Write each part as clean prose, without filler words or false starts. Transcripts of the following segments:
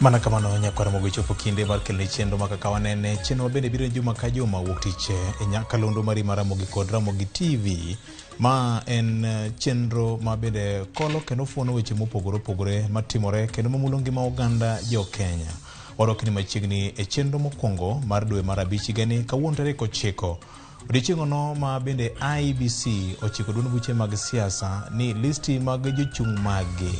Mana kamano nyakwara mogo chopo kinde mar kelne chenro ma Kaka Wanene, chenro bende biro juma ka juma wuok tich e nyakalondo mari mar Ramogi kod Ramogi TV. Ma en chenro ma bende kolo kendo fuono weche mopogore opogore matimore kendo mamulo ngima oganda jo Kenya. Warokni machiegni e chenro mokwongo mar dwe mar abich gani kawuono tarik 9. Odiochieng' no ma bende IEBC ochiko duond buche mag siasa ni listi mag jochung' magi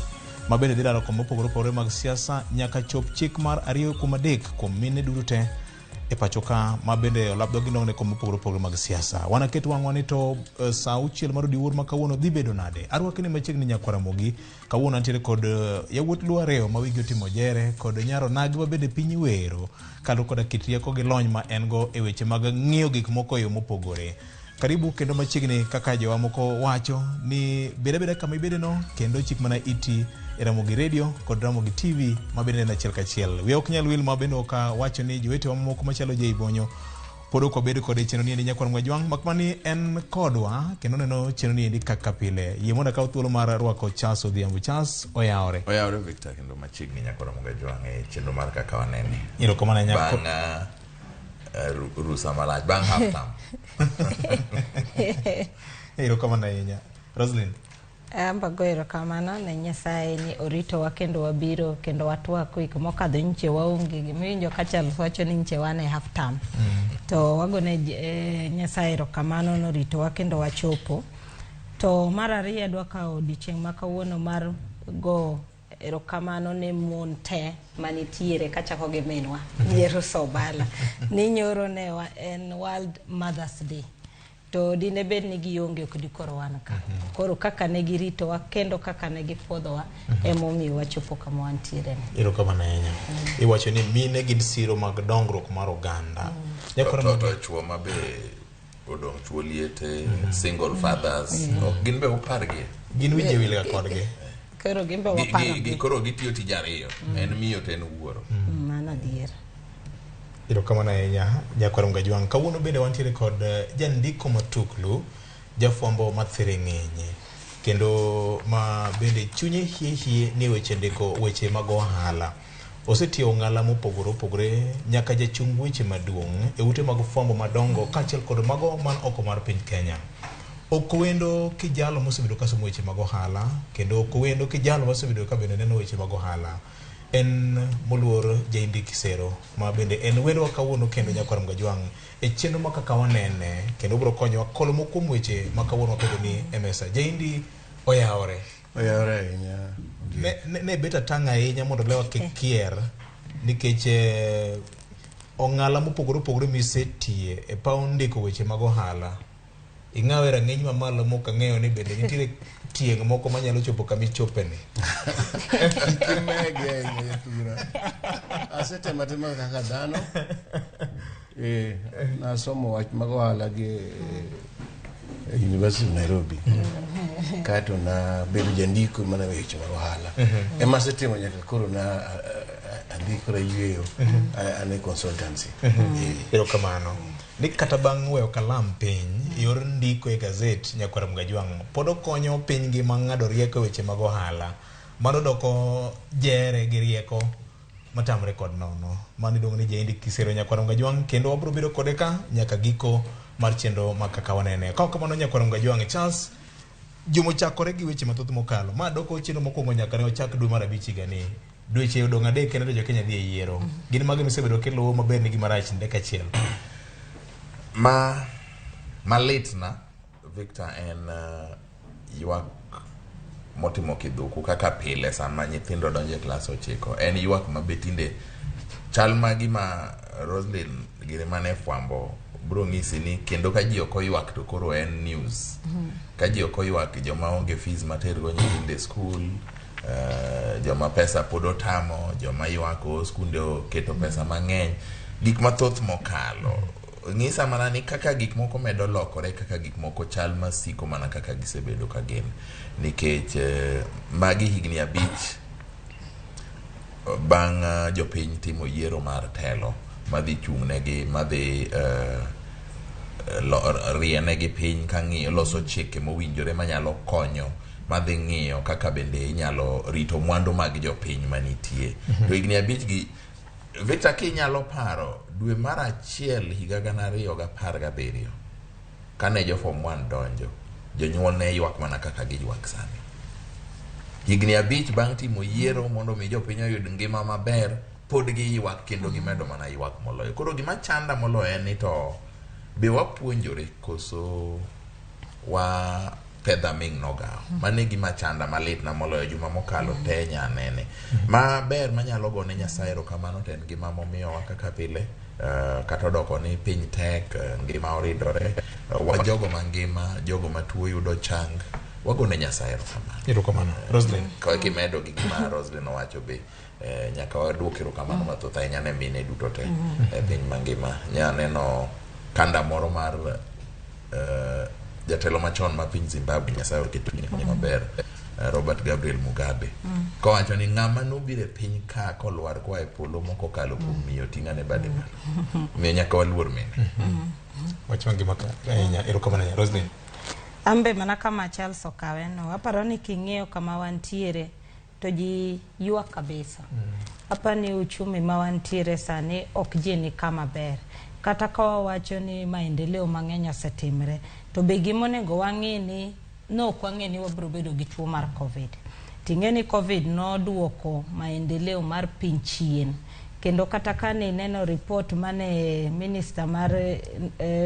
ma bende dhi daro mopogore opogore mag siasa nyaka chop chik mar 2 kuom mine duto e pacho ka ma bende olabdo gi nongne mopogore opogore mag siasa. Wanaket wang'wa ni to saa 6 mar odiwuor ma kawuono dhi bedo nade. Arwakni machiegni nyakwara mogi kawuono antiere kod yawuot luareo ma wigi otimo jere kod nyaro nagi ma bende piny wero kalo koda kit rieko gi lony ma en go e weche mag ng'iyo gik moko yo mopogore. Karibu kendo machiegni kaka jowa moko wacho ni beda kama ibede no kendo chik mana iti e Ramogi Radio kod Ramogi TV ma bende na chiel kachiel. We ok nyal wil ma bende oka wacho ni jowete wa moko machalo Jeibonyo podo ko bedo kod chenro ni nyakwar mwajwang makmani en kodwa kendo neno chenro ni kaka pile. Yie mondo ka thuolo mar rwako Charles Odhiambo. Charles oyawre Victor kendo machiegni nyakwar mwajwang e chenro mar Kaka Wanene. Iro komana nyakko bang rusa malach bang half time. Iro komana inya Roslyn. Amba goero kamano ne Nyasaye ni orito wa kendo wabiro kendo watwa kuik mokadho nche waonge gimiwinjo ka Charles wacho ni nche wane half time. To wagone Nyasaye erokamano norito wa kendo wachopo. To mar ariyo adwa kawo odiochieng' ma kawuono mar go erokamano ne mon te manitiere kachako gi minwa Yero Sobala ni nyoro ne en World Mother's Day. To dine bed ni gionge ok dikoro wan ka. Koro kaka ne girito wa kendo kaka ne gipuodho wa emomiyo wachopo kama wantiere. Iro kamano enya. Iwacho ni mine gin siro mag dongruok mar oganda. To chuo mabe odong chuo liete single fathers gin be upargi. Gin wije wilga kodgi. Koro gimbe wapargi. Koro gitiyo tij ariyo. En miyo to en wuoro. Mana dier. Iro kamano enya nyakwar mwajwang kawuono bende wantiere kod jandiko matuklu jafwambo mathire ng'enye kendo ma bende chunye hie ni weche ndiko weche mag ohala. Osetiyo ng'ala mopogore opogore nyaka jachung weche maduong' e ute mag fwambo madongo kaachiel kod mago man oko mar piny Kenya. Okwendo kijalo mosebedo ka somo weche mag ohala kendo okwendo kijalo mosebedo ka bende neno weche mag ohala. En moluor Jaindi Kisero ma bende en wendo kawuono kendo nyakwar mwajwang e chenro ma Kaka Wanene kendo biro konyo kolo moko kuom weche ma kawuono kedo ni emesa. Jaindi oyawre nya ne beta tanga ahinya mondo lewa kier nikech ong'ala mopogore opogore misetie e paw ndiko weche mag ohala. Ing'awe rang'eny mamalo mok ang'eyo ni bende nitiere tieng' moko manyalo chopo kama ichopeni. Kimege nyetura. Asete matema kaka dhano. Na somo wach mag ohala gi University of Nairobi. Kato na bedo jandiko mana weche mag ohala. Ema setemo nyaka koro na andikora yweyo ane consultancy. Iro kamano. Ni kata bang' weyo kalam piny yor ndiko e gazet nyakwar mwajwang podo konyo piny gi mang'ado rieko weche mag ohala mano doko jere gi rieko matamre kod nono mano idong ni Jaindi Kisero nyakwar mwajwang kendo wabro biro kode ka nyaka giko mar chenro ma Kaka Wanene. Ka kamano nyakwar mwajwang Charles jumo chakore gi weche mathoth mokalo ma doko chenro mokwongo nyaka ne ochak dwe mar abich gani dweche odong 3 kendo jo Kenya dhi e yiero. Gin mage misebedo keluwo maber ni gimarach ndeka achiel. Malitna Victor en ywak motimo kidhuku kaka pile sama nyithindo donje klas 9 en ywak mabetinde chal magi ma Roslyn gire mane fwambo bro ng'isi ni kendo ka ji ok oywak to koro en news. Ka ji ok oywak joma onge fees matergo nyithinde school, joma pesa pod otamo, joma ywako skunde keto pesa mang'eny, gik mathoth mokalo. Ng'isa mana ni kaka gik moko medo lokore kaka gik moko chal masiko mana kaka gisebedo ka gin nikech magi higni 5 bang' jopiny timo yiero mar telo madhi chung'negi madhi rienegi piny ka ng'iyo loso chike mowinjore manyalo konyo madhi ng'iyo kaka bende inyalo rito mwandu mag jopiny manitie. To higni 5 gi Victor kinyalo paro dwe mar 1 higa 2017 kane jo form 1 donjo, jonyuol ne ywak mana kaka giywak sani. Higni 5 bang' timo yiero mondo mi jopiny oyud ngima maber, pod giywak kendo gimedo mana ywak moloyo. Koro gima chanda moloyo en ni to be wapuonjore koso wa pedha ming nogao. Mane gima chanda malit na moloyo juma mokalo te nyanene. Maber manyalo gone Nyasaye erokamano to en gima momiyowa kaka pile. Kata doko ni piny tek, ngima oridore, wajogo mangima, jogo matuo yudo chang, wagone Nyasaye erokamano. Roslyn, kwa kimedo gi gima Roslyn owacho be nyaka waduok erokamano mathoth ahinya ne mine duto te piny mangima. Nyaneno kanda moro mar jatelo machon ma piny Zimbabwe, Nyasaye oketo ngima maber, Robert Gabriel Mugabe, kowacho ni ng'ama nobire piny ka kolwar kwa e polo moko kalo kuom miyo ting'ane bade malo. Miyo nyaka waluor mine. wach mangima ka erokamano. Roslyn, ambe mana kama Charles okaweno, aparo ni king'iyo kama wantiere to ji ywak kabisa. Apa ni uchumi ma wantiere sani ok ji ni kama ber. Kata ka wawacho ni maendeleo mang'eny osetimre, to be gimonego wang'e ni ok wang'e ni wabiro bedo gi tuo mar Covid. Ting'e ni Covid noduoko maendeleo mar piny chien. Kendo kata kane neno report mane Minister mar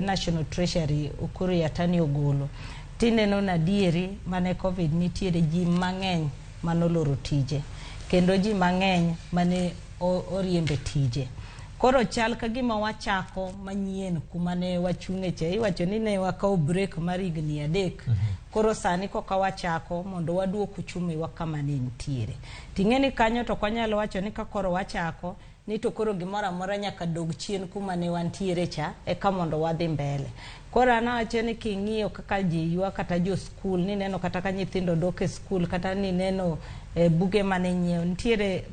National Treasury Ukur Yatani ogolo, tineno na dieri mane Covid nitiere ji mang'eny manoloro tije. Kendo ji mang'eny mane oriembe tije. Koro chal ka gima wachako manyien kuma ne wachung'e che, iwacho ni ne wakawo break mar higni 3. Koro sani koka wachako mondo waduok uchumi wa kama ne nitiere. Ting'eni kanyo to kwanyalo wacho ni ka koro wachako ni to koro gimoro amora nyaka dog chien kuma ne wantiere cha eka mondo wadhi mbele. Koro anawacho ni king'iyo kaka ji ywa kata jo skul, ni neno kata ka nyithindo dok e skul, kata ni neno buge mane nyiewo, nitiere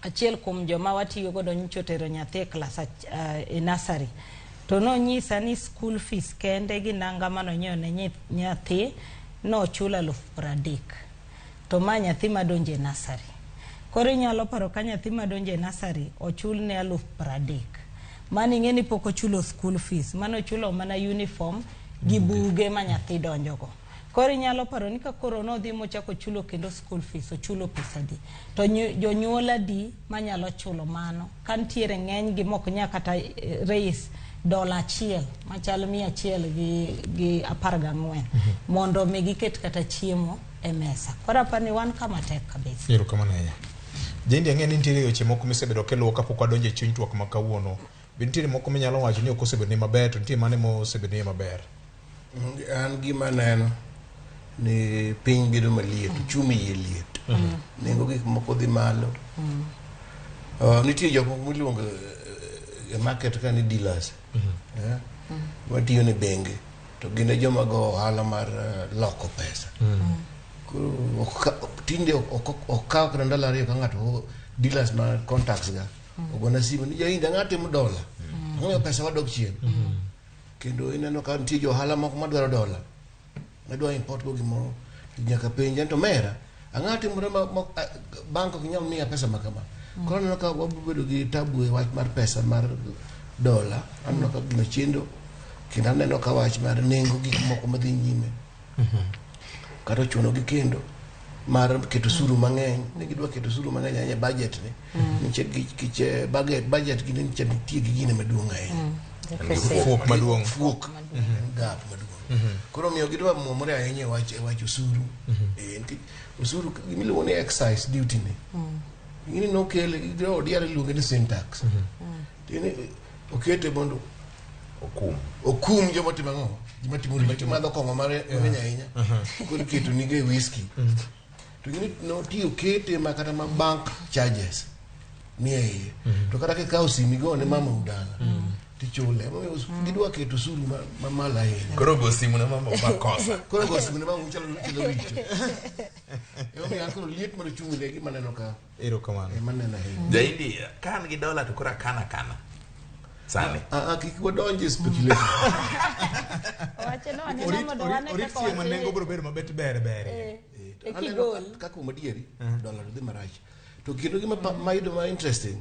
achiel kuom joma watiyo godo nyocha tero nyathi e class e nursery, to no nyisa ni school fees kende gi nanga mano nyiewo ne nyathi no chula 30,000, to ma nyathi madonje e nursery. Koro inyalo paro ka nyathi madonje e nursery ochul ne 30,000, mani ng'eni pok ochulo school fees, mano chulo mana uniform gi buge ma nyathi donjogo. Koro inyalo paro ni ka koro nodhi mochako chulo kendo school fees, ochulo pesa di. To jonyuola di manyalo chulo mano. Kantiere ng'eny gi mok nya kata raise $1 machalo 100 gi 14 mondo mi giket kata chiemo e mesa. Koro apani wan kama tek kabisa. erokamano ahinya. Jendi ang'e ni nitiere weche moko misebedo keluwo kapok wadonjo e chuny twak ma kawuono. Be nitiere moko minyalo wacho ni ok osebedo ni maber, to nitiere mane mosebedo ni maber? An gima neno ni piny bedo maliet, uchumi yie liet, nengo gik moko dhi malo. Nitie jok moko miluongo e market ka ni dealers, matiyo ne bengi, to gin joma go ohala mar loko pesa. Tinde okaw kata ndalo 2 ka ng'ato dealers ma contacts ga ogona simu ni jainda ng'ate mo dola, ng'eyo pesa wadok chien. Kendo ineno ka nitie jo ohala moko madwaro dola, madwa import go gimoro, nyaka penja to mera ang'ate moro bank ok nyal miya pesa makama. Koro neno ka wabedo gi tabu e wach mar pesa mar dola, aneno ka gima chendo, kendo aneno ka wach mar nengo gik moko madhi nyime. Kata chuno gi kendo mar keto suru mang'eny, ne gidwa keto suru mang'eny ahinya budget ne. Niche budget gine niche nitie gi gine maduong' ahinya. Fuok maduong'. Gap maduong'. Koro miyo gidwa muomore ahinya e wach usuru. Usuru gimiluongo ni excise duty ne. Gini nokele, gidwa odiare luonge ni sin tax. Tine okete mondo okum joma timo ang'o, joma timo madho kong'o mang'eny ahinya. Koro keto nige whisky. To gini notiyo kete makata ma bank charges nie iye. To kata kikawo simi go ne mama udala, tichule. Gidwa keto suru mamalo ahinya. Koro go simu na mama makosa. Koro go simu na mama uchalo richo. Yomi akoro liet mar chungu ne gima neno ka. Erokamano. Maneno ahinya. Jaindi kan gi dola to kora kana. Sani. Kik wadonje speculation. Wache no aneno mondo wane ka nengo biro bedo mabet ber. kaka umadieri dola dhi marach to kendo gima mayudo ma interesting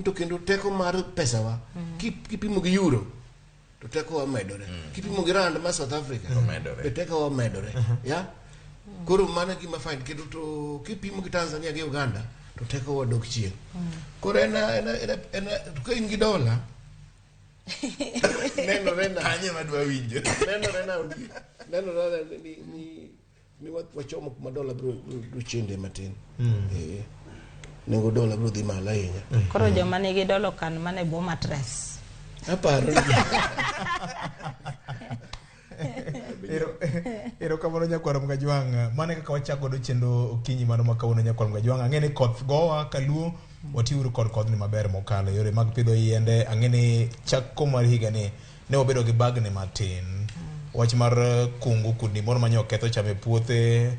to kendo teko mar pesa wa kipimo gi euro to teko wa medore kipimo gi rand ma South Africa be teko wa medore ya koro mana gima fine kendo to kipimo gi Tanzania gi Uganda to teko wa dok chien koro ena to ka in gi dola neno rena anye madwa winjo neno rena ni wachomo kuma dola bro chende matin nengo dola bro dhi malo ahinya koro joma nigi dola kan mane bo matres aparo ero kamano nyakwaro Mgajwang' mane kaka wachako do chendo okinyi mano makawuono nyakwaro Mgajwang' ang'eni koth gowa kaluo watiuru kod kodhni maber mokalo yore mag pidho yiende ang'eni chako mar higa ni ne wabedo gi bagni matin wach mar kungu kudni moro manyo ketho chame puothe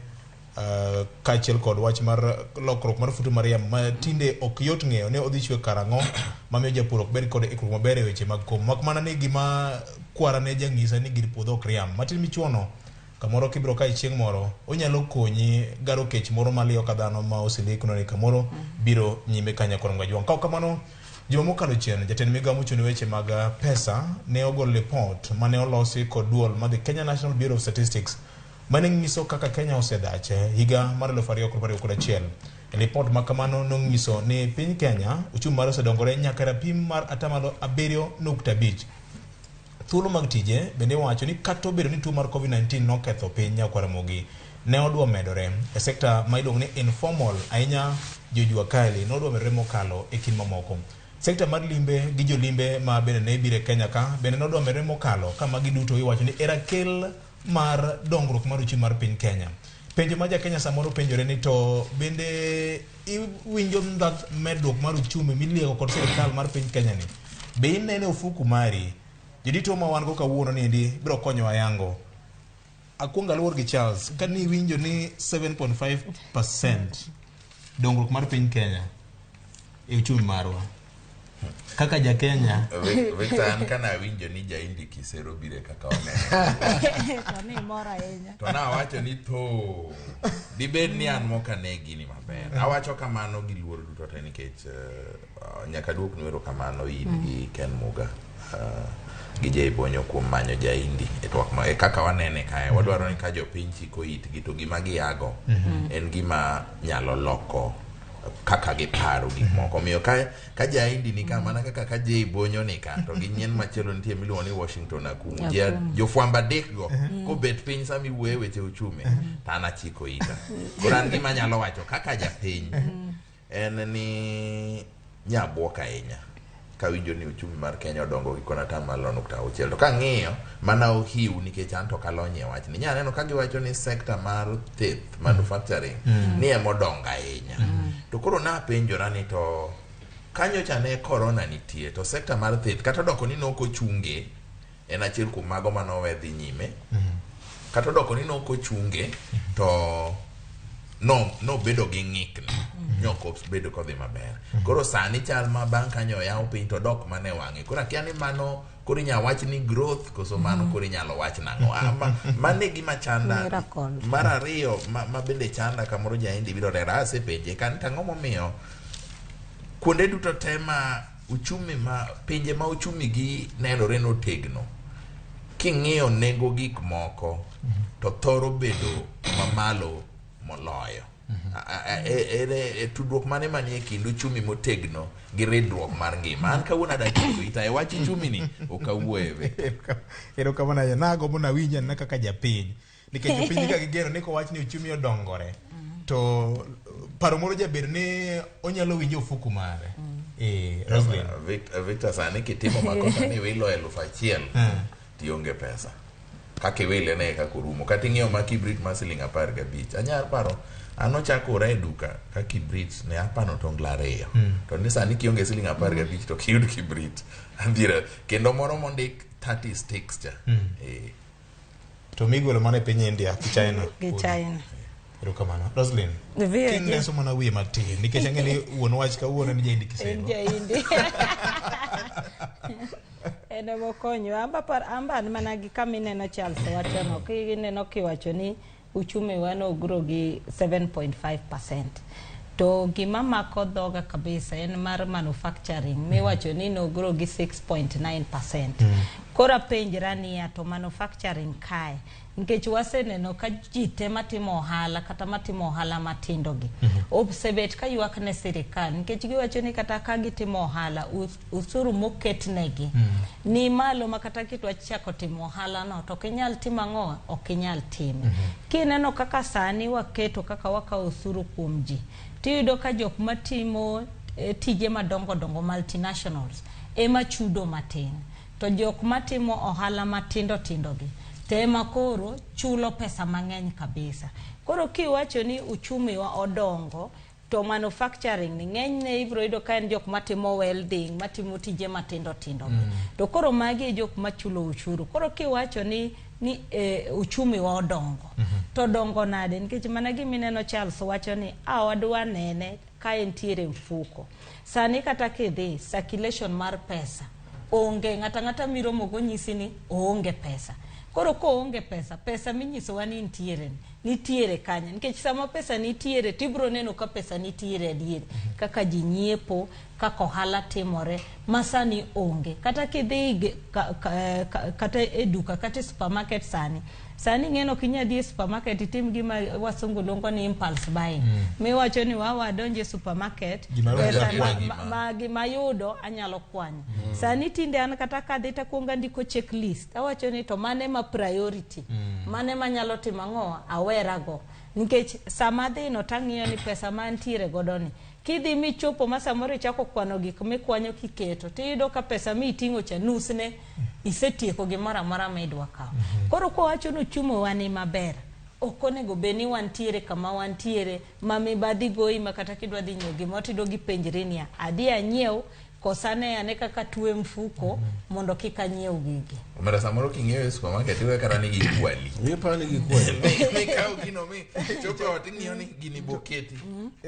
kachiel kod wach mar lokruok mar futu mar yamo ma tinde ok yot ng'eyo ne odhi chwe karang'o mamiyo japur ok bed kod ikruok maber e weche mag komo mak mana ni gima kwara ne jang'isa ni gir puodho ok riam matin michuono kamoro kibro ka chieng' moro onyalo konyi garo kech moro maliyo ka dhano ma oselikno ni kamoro biro nyime kanya koro Mgajwang' ka kamano juma mokalo chien jatend migawo mochung' weche mag pesa ne ogolo report mane olosi kod duol mar the Kenya National Bureau of Statistics mane nyiso kaka Kenya osedache higa mar 2021 report ma kamano nonyiso ni piny Kenya uchumi mar osedongore nyaka rapim mar 7.5 thuolo mag tije bende wacho ni kata obedo ni tuo mar COVID-19 noketho piny nyakwaro Ramogi ne odwa medore e sekta ma iluongo ni informal ahinya jojua kali ne odwa medore mokalo e kind mamoko sekta mar limbe gi jolimbe ma bende ne bire Kenya ka bende ne odwa medore mokalo kama giduto iwacho ni era kel mar dongruok mar uchumi mar piny Kenya penjo ma ja Kenya samoro penjore ni to bende iwinjo ndhath medruok mar uchumi miliego kod sirikal mar piny Kenya ni be inene ofuku mari jodito ma wan go kawuono ni ndi biro konyo ayango akwonga luor gi Charles ka ni winjo ni 7.5% dongruok mar piny Kenya e uchumi marwa kaka ja Kenya Victor an kana winjo ni jaindi kisero bire Kaka Wanene to ni mora enya to na wacho ni to dibed ni an moka ne gini maber awacho kamano gi luor duto te nikech nyaka duok nwero kamano in gi Ken Muga gi jay bonyo kuom manyo jaindi e twak ma Kaka Wanene kae wadwaro ni ka jopiny chiko itgi to gima giago en gima nyalo loko kaka giparo gik moko miyo ka jaindi ni kama mana kaka jay bonyo ni ka to ginyien machielo nitie miluongo ni Washington akumu jofwamba dek go ko bet piny sami wuoye weche uchumi tana chiko ita kuran gima nyalo wacho kaka japiny en ni nyabuoka ahinya kawinjo ni uchumi mar Kenya odongo gi kona 10.6 to kang'iyo mana ohiu nikech an to kalonye wach ni nyaneno ka giwacho ni sekta mar thieth manufacturing ni emodonga ahinya to koro na penjora ni to kanyo chane corona nitie to sekta mar thieth kata doko ni noko chunge en achiel kuom mago manowe dhi nyime kata doko ni noko chunge to no bedo gi ng'ikni nyoko bedo kodhi maber koro sani chal ma bang' kanyo yaw piny to dok mane wang'e koro akia ni mano koro inya wach ni growth koso mano koro inyalo wach nang'o mane gima chanda mar ariyo ma bende chanda kamoro jaindi biro rera asepenje kan tang'o momiyo kuonde duto te ma uchumi ma pinje ma uchumi gi nenore notegno king'iyo nego gik moko to thoro bedo mamalo moloyo tudruok mane manie kind uchumi motegno gi ridruok mar ngima an kawuono adachiko ita e wach uchumi ni okawuoye ero kamana ya nago mona winja na kaka japiny nikech jopiny ka gigeno ni ko wach ni uchumi odongore to paro moro jaber ni onyalo winjo ofuku mare Roslyn Victor sani kitimo makosa ni wilo 1,000 tionge pesa kake wile ne kakurumo kati ng'io ma kibrit ma siling 15 anyar paro ano chako re duka ka kibrit ne apano tong lareyo to ni sani kionge siling 15 to kiyud kibrit andira kendo moro mondik 30 sticks cha to migolo mane piny India ki China ero kamano Roslyn king leso mana wiye matin nikech ang'eni wuon wach ka wuon ni jaindi kiseno jaindi eno mokonyo amba mana gi kamineno Charles wachono kineno kiwacho ni uchumi wano ugro gi 7.5%. To gima mako dhoga kabisa en mar manufacturing miwacho ni nogro gi 6.9%. Kora penjra niya to manufacturing kae nikech waseneno ka ji te matimo ohala kata matimo ohala matindo gi obsebet ka ywak ne sirikal nikech giwacho ni kata ka gitimo ohala usuru moket negi ni malo makata kitwa chako timo ohala no to kinyal timo ang'o ok inyal timo. Kineno kaka sani waketo kaka waka usuru kuom ji tiyudo ka jok matimo tije madongo dongo multinationals ema chudo matin to jok matimo ohala matindo tindo gi tema koro chulo pesa mang'eny kabisa. Koro kiwacho ni uchumi wa odongo to manufacturing ni ng'enyne ibro yudo ka en jok matimo welding matimo tije matindo tindo to koro magi jok machulo ushuru. Koro kiwacho ni uchumi wa odongo to dongo nade nikech mana gimineno Charles wacho ni wadwa nene ka entiere mfuko sani kata kidhi circulation mar pesa onge ng'ata miromo go nyisi ni onge pesa. Koro ko onge pesa minyiso wani nitiere kanya nikech sama pesa nitiere tibro neno ka pesa nitiere adier kaka ji nyiepo kaka ohala timore masani onge kata kidhi kata eduka kata supermarket sani ng'eno kinya dhi supermarket itim gima wasungu luongo ni impulse buying miwacho ni wadonje supermarket gima yudo anyalo kwanyo sani tinde an kata kadhi takuonga ndiko checklist awacho ni to mane ma priority mane manyalo timo ang'o awerago nikech sama dhino tang'iyo ni pesa mantiere godoni kidhi michopo masamoro chako kwano gik mikwanyo kiketo tiyudo ka pesa miting'o cha nusne isetieko gimoro amora midwa kawo. Koro ko wacho no chumo wani maber okonego beni wantiere kama wantiere mamibadhi goyi makata kidwa dhi nyiewo gima tido gi penjri ni adi anyiew kosane ane kaka tuwe mfuko mondo kika nyiew gigi. Umera samoro king'iewo supermarket iwe kata nigi kwali. Nipa nigi kwali. Mikao gino chopo wating'io ni gini boketi.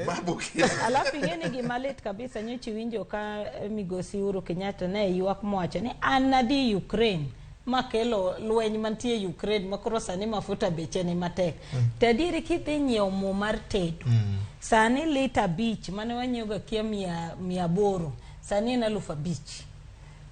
Ma boketi. Alafu ing'eni gima lit kabisa nyochi winjo ka migosi Uhuru Kenyatta ne ywak mowacho ni an nadhi Ukraine makelo lweny mantie Ukraine makoro sani mafuta beche ni matek. Tadieri kidhi nyiewo mo mar tedo. Sani lita beach mane wanyiewoga kia 800 sani na 5,000.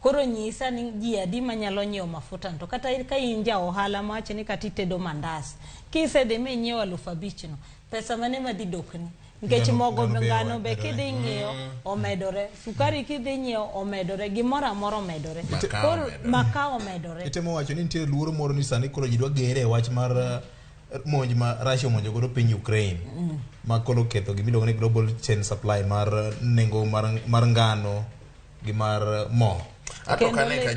Koro nyisa ni ji adi manyalo nyiewo mafuta to kata ka inja ohala mawacho ni kata itedo mandas kisedhi minyiewo 5,000 no pesa mane madhi dokni nikech mogo ngano be kidhi nyiewo omedore sukari kidhi nyiewo omedore gimoro amora omedore koro makao omedore. Itemo wacho ni nitie luoro moro ni sani koro ji dwa gere wach mar monj ma Russia monjo godo piny Ukraine ma kolo ketho gimiluongo ni global chain supply mar nengo mar ngano gi mar mo. Atokane ka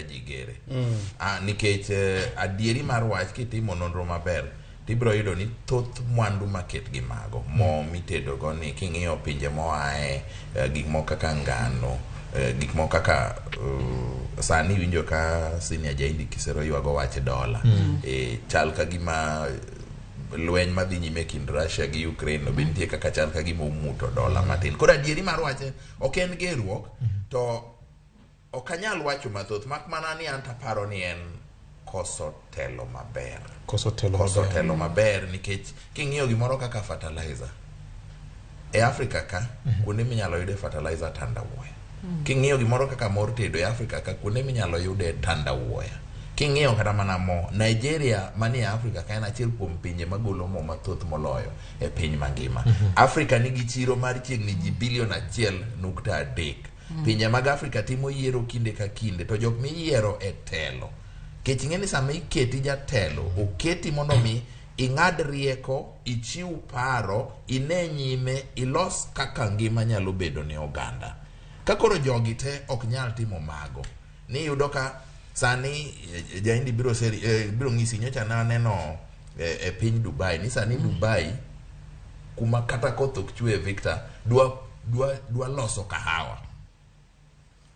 jigere nikech adieri mar wach kitimo nonro maber tibro yudo ni thoth mwandu maket gi mago mo mitedo go ni king'iyo pinje moae gik moko kaka ngano gik moko kaka sani winjo ka senior jaindi kisero ywago wach dola chal ka gima lweny madhi nyime kind Russia gi Ukraine no bentie kaka chal ka gima umuto dola matin. Koro adieri mar wache ok en gerruok to okanyal wacho mathoth mak mana ni anta paro ni en koso telo maber nikech king'iyo gimoro kaka fertilizer e Africa ka kuonde minyalo yude fertilizer tandawuoya. King'iyo gimoro kaka mor tedo e Africa ka kuonde minyalo yude tandawuoya. King'iyo kata mana mo Nigeria mani e Africa ka en achiel kuom pinje magolo mo mathoth moloyo e piny mangima. Africa nigi chiro mar chiegni ji bilion 1.3. Pinje mag Africa timo yiero kinde ka kinde to jok miyiero e telo kech ng'eni sama iketi jatelo oketi mondo mi ing'ad rieko ichiw paro ine nyime ilos kaka ngima nyalo bedo ne oganda. Ka koro jogi te ok nyal timo mago ni yudo ka sani jaindi biro ng'isi nyocha na neno e piny Dubai ni sani Dubai kuma kata koth ok chwe Victor dwa loso kahawa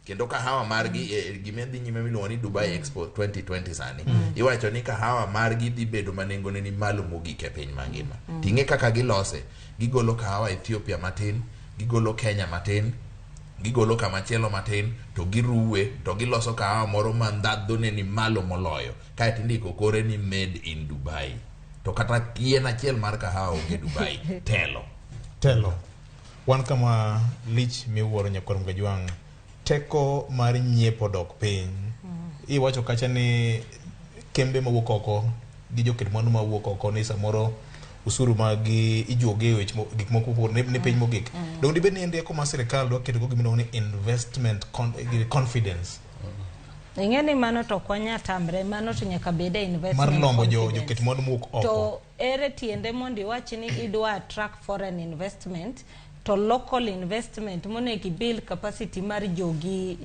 kendo kahawa margi gimedhi nyime miluongo ni Dubai Expo 2020 sani iwacho ni kahawa margi dhi bedo manengo ni malo mogik e piny mangima. Ting'e kaka gilose gigolo kahawa Ethiopia matin gigolo Kenya matin gigolo kamachielo matin to giruwe to giloso kahawa moro mandhadhone ni malo moloyo kae tindiko kore ni made in Dubai to kata yien achiel mar kahawa onge Dubai telo wan kama lich miwuoro nyakwarum Gajwang' teko mar nyiepo dok piny iwacho kacha ni kembe mawuok oko gi joket mwandu mawuok oko ni samoro usuru magi ijoge gik moko pur ne piny mogik dong dibed ni ndiko ma sirikal dwa keto gimino ni investment confidence ingeni mano to konya tamre mano to nyaka bede investment mar lombo joket mwandu mawuok oko to ere tiende mondi wach ni idwa attract foreign investment to local investment monegi build capacity mar jogi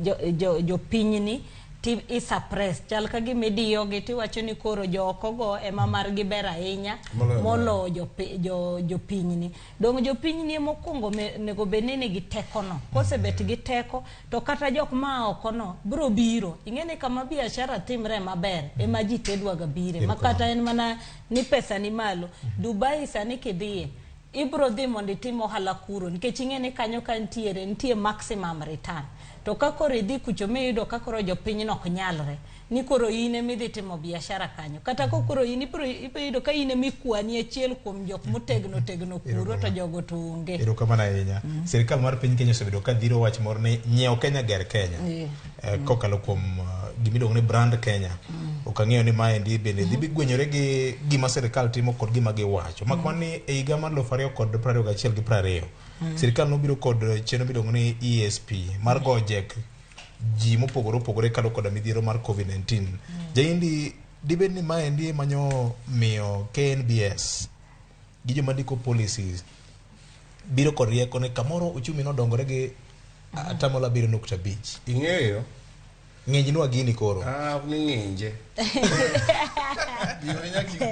jo pinyni ti suppress chal ka gimidiyo gi tiwacho ni koro jo okogo ema margi ber ahinya molo jo pinyni dong jo pinyni mokwongo nego benene gi teko no kosebet gi teko to kata jok ma okono bro biro ingene kama biashara timre maber ema ji tedwa ga bire makata en mana ni pesa ni malo Dubai sani kidhie ibro dhi mondo timo ohala kuro nikech ing'eni kanyo ka nitie maximum return to kakoro idhi kucho miyudo kakoro jopiny nok nyalre ni koro ine midhi timo biashara kanyo kata kokoro in ibro ka ine mikwani achiel kuom jok motegno kuro to jogo to onge erokamano ahinya sirikal mar piny Kenya osebedo ka dhiro wach moro ni nyiewo Kenya ger Kenya kokalo kuom gimiluongo ni brand Kenya okang'eyo ni maendi bende dhi gwenyore gi gima sirikal timo kod gima giwacho makmana ni e higa mar 2021 gi 20 sirikal nobiro kod chenro miluongo ni ESP mar gojek ji mopogore kalo koda midhiero mar COVID-19 jaindi dibed ni maendi manyo miyo KNBS gi joma ndiko policies biro kod rieko ni kamoro uchumi nodongore gi 7.5 ing'eyo ng'enyinwa gini koro ni ng'inje gimanyaka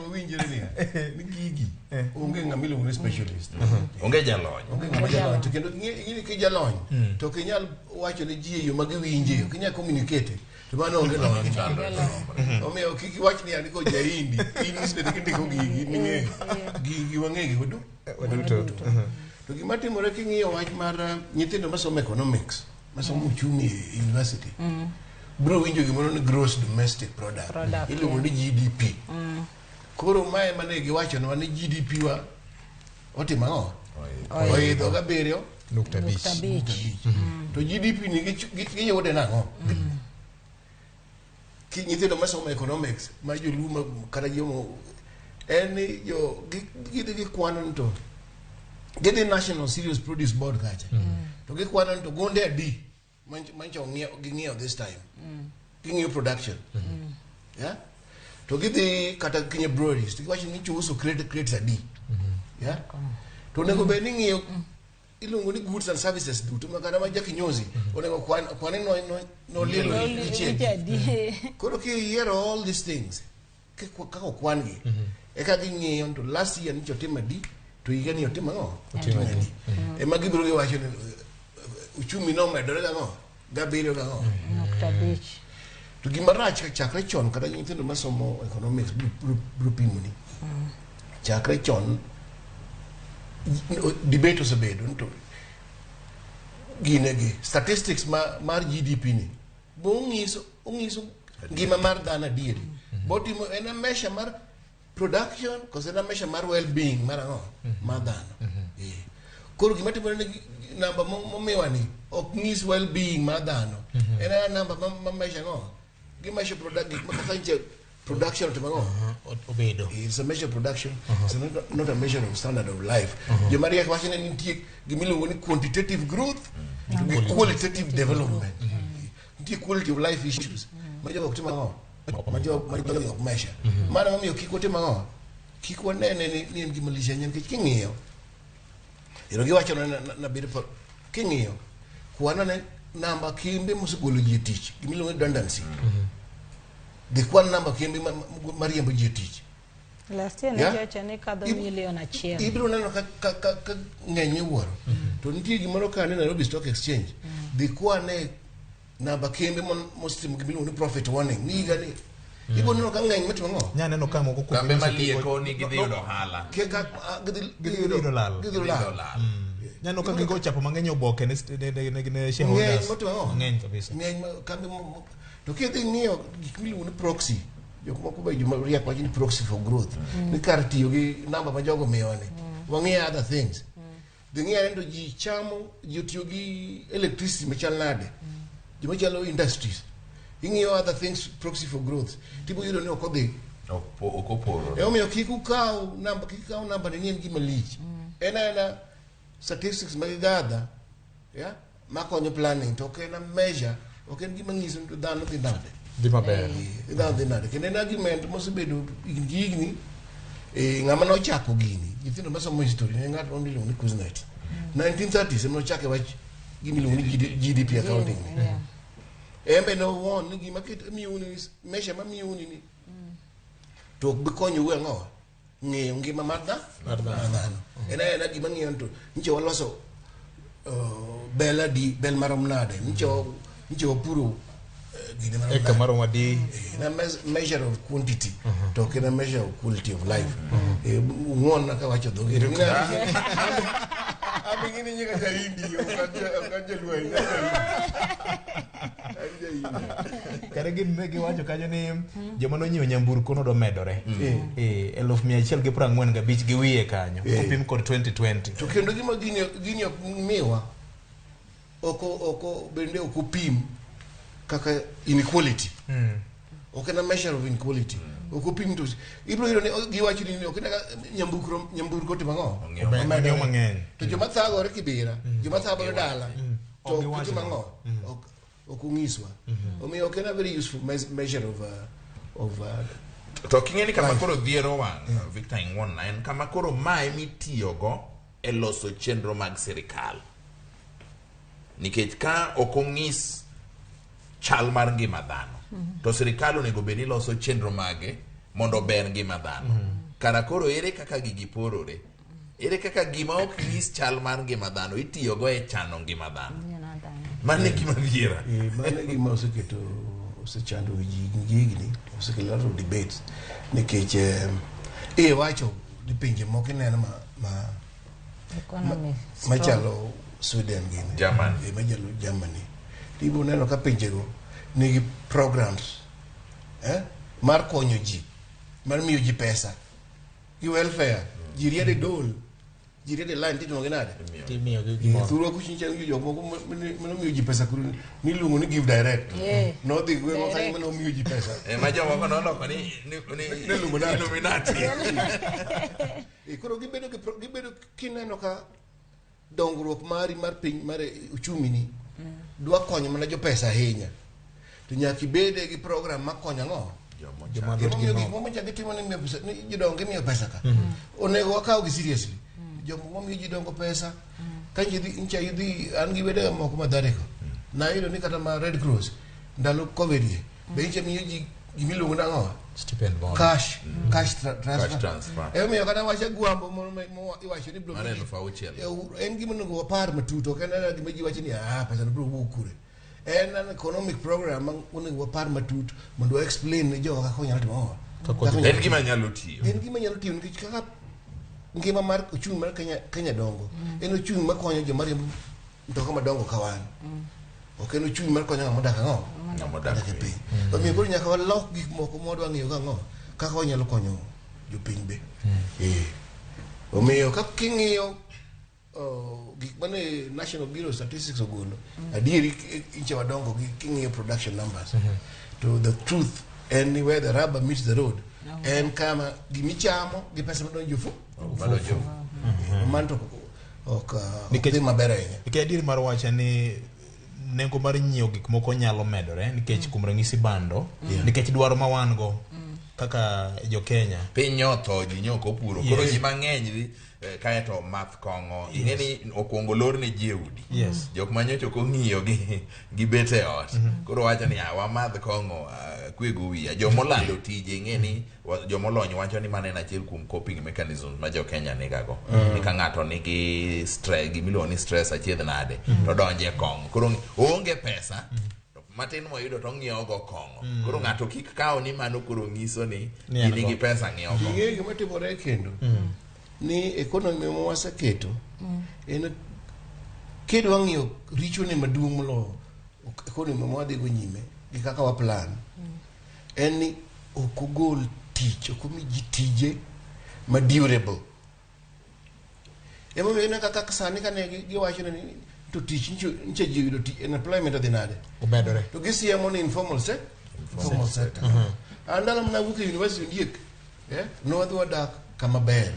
wawinjre ni gigi onge ng'ama iluongo ni specialist onge jalony to kendo ing'eni kijalony to kinyal wacho ne ji e yo magiwinje kinyal communicate to mano onge lony omiyo kik iwach ni an ko jaindi in isbed kindiko gigi ming'eyo gigi wang'egi waduto to gima timore king'iyo wach mar nyithindo masomo economics masomo uchumi university bro winjo gimoro ni gross domestic product iluongo ni GDP koro mae mane giwacho ni GDP wa otimo ang'o oidho ga 7.5 to GDP ni giyude nang'o nyithindo masomo economics ma joluma kata jomo en jo gidhi kwano to gidhi National Serious Produce Board kacha to gikwano to gonde adi mancho ng'iewo this time ging'iyo production yeah to gidhi kata kinye breweries to giwacho ni chuso crates adi yeah to nego be ni ng'iyo iluongo ni goods and services duto makana ma jakinyozi onego kwane no lilo ichedi koro kiyiero all these things kaka kwan gi eka ging'iyo to last year nicho timo adi to higa ni otimo ang'o ema gibiro giwacho ni uchumi no medore gang'o gabiro gang'o to gima rach chakre chon kata nyithindo masomo economics biro pimo ni chakre chon debate osebedo to ginegi statistics mar GDP ni ong'iso ngima mar dhano adieri botimo en a measure mar production kose en a measure mar well-being mar ang'o mar dhano koro gima timore ni namba momiwani ok ng'is well-being mar dhano en a namba ma measure ang'o gimeasure production to mango obedo it's a measure of production it's not a measure of standard of life Maria question nitie gimiluongo ni quantitative growth qualitative development nitie quality of life issues majo kutima ngo majo measure mana mamiyo kikote mango kiko nene ni ngimalisha nyen king'iyo ero giwacho na bir king'iyo kwana ne namba kimbe musegolo ji tich gimiluongo ni redundancy the one number kimbe mariembo ji tich last year ne jocha ne kadho milion achiel ibiro neno ka ng'eny wuoro to nitie gimoro ka ne Nairobi Stock Exchange the kwane namba kimbe mostimo gimiluongo ni profit warning ni gani ibo no ka ng'eny matimo ng'o nya neno ka moko kambe malie ko ni gidhi yudo hala ke ka gidhi lal nya no ka gigo chapo mang'eny oboke ne shareholders ng'eny kabisa kambe to kidhi ng'iyo gik miluongo ni proxy jok moko ba joma riek wacho ni proxy for growth ni kar tiyo gi namba ma jogo miyoni wang'iyo other things dhi ng'iyo endo ji chamo ji tiyo gi electricity machal nade joma chalo industries ing'iyo other things proxy for growth tipo yudo ni ok odhi okoporo omiyo kik ukaw namba ni en gima lich en statistics magigather makonyo planning to ok en measure ok en gima ng'iso ni dhano dhi nade dhi maber dhano dhi nade kendo en argument mosebedo higni ng'ama nochako gini nyithindo masomo history ne ng'ato iluongo ni Kuznets 1930s ema nochake wach gimiluongo ni GDP accounting embe no won ni gima ket miuni measure ma miuni ni to bi konyo we ng'o ng'eyo ngima mar dhano ena gima ng'iyo to nche waloso bel marom nade nche wapuro gine marom adi na measure of quantity to kena measure of quality of life ng'on na ka wacho dhoge abingini nyika cha hindi ukaja luai kare gin ne giwacho kanyo ni joma nonyiewo nyamburko nodo medore 1145 gi wiye kanyo kopim kod 2020 to kendo gima gini miwa oko bende okopim kaka inequality ok na measure of inequality okopim to ibro yiro ne giwacho ni ok na nyamburko to mang'o omedo mang'eny to joma thagore kibira joma thagore dala to kuto mang'o okung'iswa omiyo ok na very useful measure of to king'eni kama koro dhiero wang' Victor Ing'won na en kama koro mae mitiyogo e loso chenro mag sirikal nikech ka ok ong'is chal mar ngima dhano to sirikal onego bed ni loso chenro mage mondo ber ngima dhano kara koro ere kaka gigi porore ere kaka gima ok nyis chal mar ngima dhano itiyogo e chano ngima dhano mane gima dhiera mane gima oseketo osechando gigni osekelo debates nikech wacho ni pinje moko ineno machalo Sweden gini Germany machalo Germany tibo neno ka pinjego nigi programs mar konyo ji mar miyo ji pesa gi welfare ji riede dol ji riede line tito ngenade timiyo gi gimo thuro kuchincha gi jok moko mano miyo ji pesa kuru ni luongo ni give direct no dhi gwe mo kanyo mano miyo ji pesa ma joma ko noloko ni Illuminati koro gibedo kineno ka dongruok mari mar piny mar uchumi ni dwa konyo mana jo pesa ahinya to nyaki bede gi program makonyo ng'o joma gik momiyo gitimo ni jidongo miyo pesa ka onego wakaw gi seriously joma momiyo jidongo pesa ka yudhi an gi wede moko madhareko na yudo ni kata ma Red Cross ndalo covid be inche miyo ji gimiluongo nang'o stipend bond cash transfer miyo kata wacha gwambo iwacho ni bro en gima onego wapar matut ok en gima ji wacho ni pesa no bro wuok kure en an economic program onego wapar matut mondo explain ne joga kaka onyalo timo en gima nyalo tiyo nikech kaka ngima mar ochumi mar Kenya dongo en ochumi makonyo joma riembo mtoka madongo kawan ok en ochumi mar konyo ng'ama dak ang'o dak e piny omiyo koro nyaka walok gik moko modwa ng'iyo kang'o kaka wanyalo konyo jopiny be omiyo ka king'iyo gik mane National Bureau of Statistics ogolo adieri inche wadongo king'iyo production numbers to the truth and where the rubber meets the road en kama gimichamo gi pesa madonjo manto ok dhi maber ahinya nikech adieri mar wacha ni nengo mar nyiewo gik moko nyalo medore nikech kuom ranyisi bando nikech dwaro ma wan go kaka jo Kenya piny otho ji nyoko puro koro ji mang'eny kaeto math kongo ing'eni okuongo lor ne ji eudi jok manyocho kong'iyo gi bete ot koro wacho ni wamadh kongo kwego wiya jomolalo tije ing'eni jomolony wacho ni mane en achiel kuom coping mechanisms ma jo Kenya nigago ni ka ng'ato nigi stress gimiluongo ni stress achiedh nade to donje kongo koro oonge pesa matin moyudo to ng'iewo go kong'o. Koro ng'ato kik kaw ni mano koro ng'iso ni nigi pesa ng'iewo kong'o. Ng'eyo gima timore kendo ni economy ma waseketo en kedwa ng'iyo richo ne maduong' moloyo economy ma wadhi go nyime gi kaka wa plan en ni ok ogol tich, ok omi ji tije ma durable. Emo mena kaka sani kane giwacho ni to tich nche ji yudo employment adhi nade umedore to gisiemo ni informal sector andala mna wuok e university ndiek no wadhi wadak kama ber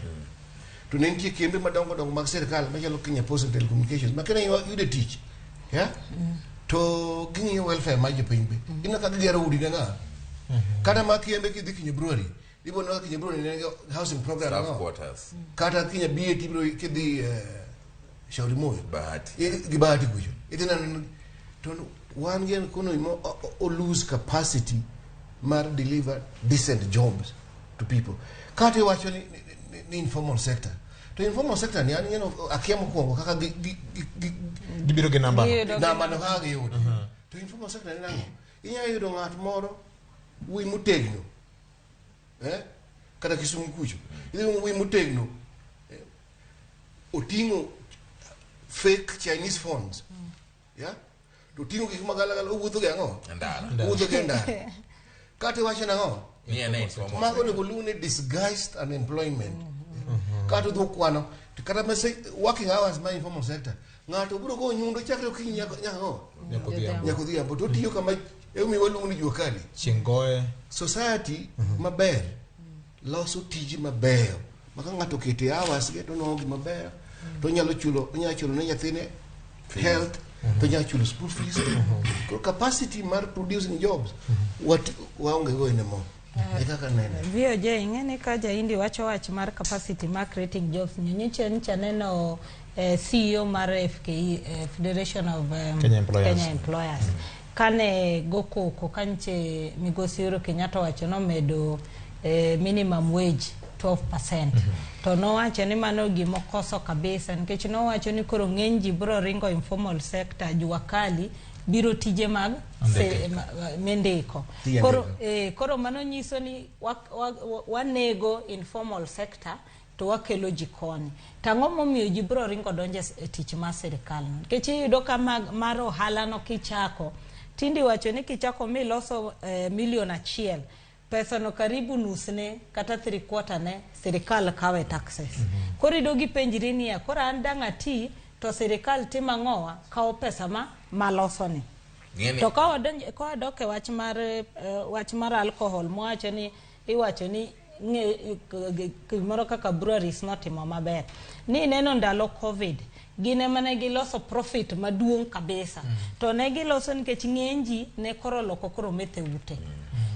to ne nitie kembe madongo dongo mag sirkal machalo Kenya Post and Telecommunications ma kene yude tich to ging'iyo welfare mar jopiny be ina kaka gero udi ne ng'a kata ma kembe kidhi Kenya Brewery ibo no Kenya Brewery ne housing program staff quarters kata Kenya BAT bro kidhi Shauri Moyo Bahati gi Bahati kucho idina to one gen kono o lose capacity mar deliver decent jobs to people kati wacho ni informal sector to informal sector ni ani akiamo kongo kaka gibiro gi namba no ha gi yudi to informal sector ni nango inya yudo ng'at moro wi mutegno kata Kisumu kucho wi mutegno otingo fake Chinese phones to tingo gik magala wuotho ge ang'o wuotho ge ndara kati wacho nang'o mago ne golune disguised unemployment kati dho kwano kata mese working hours ma informal sector ng'ato biro go nyundo chakre okinyi nyako dhiambo to tiyo kama emi waluongo ni jua kali chingoe society maber loso tiji mabeyo maka ng'ato kete hours ge to no gi maber to nyalo chulo ne nyathine health to nyalo chulo school fees capacity mar producing jobs what waonge go enemo ekaka nene VOJ ingene ka jaindi wacho wach mar capacity mar creating jobs nyiche ncha neno CEO mar FKE Federation of Kenya Employers kane goko kanche migosi Uhuru Kenyatta wacho no medo minimum wage 12%. To no wacho ni mano gimo koso kabisa nikech no wacho ni koro ng'enji bro ringo informal sector jua kali biro tije mag mendeko koro mano nyiso ni wanego informal sector to wakelo jikoni tang'o momiyo ji bro ringo donje tich mar sirkal nikech yudo ka mar ohala no kichako tindi wacho ni kichako miloso milion achiel pesa no karibu nusne kata 3/4 ne sirikal kawe taxes kori dogi penjiri ni ya kora andanga ti to sirikal tima ngowa kawo pesa maloso ni to kawo doke wach mar alcohol mwacho ni iwacho ni moro kaka breweries notimo maber ni neno ndalo covid gine mane giloso profit maduong kabisa to ne giloso nikech ng'enji ne koro loko koro methe ute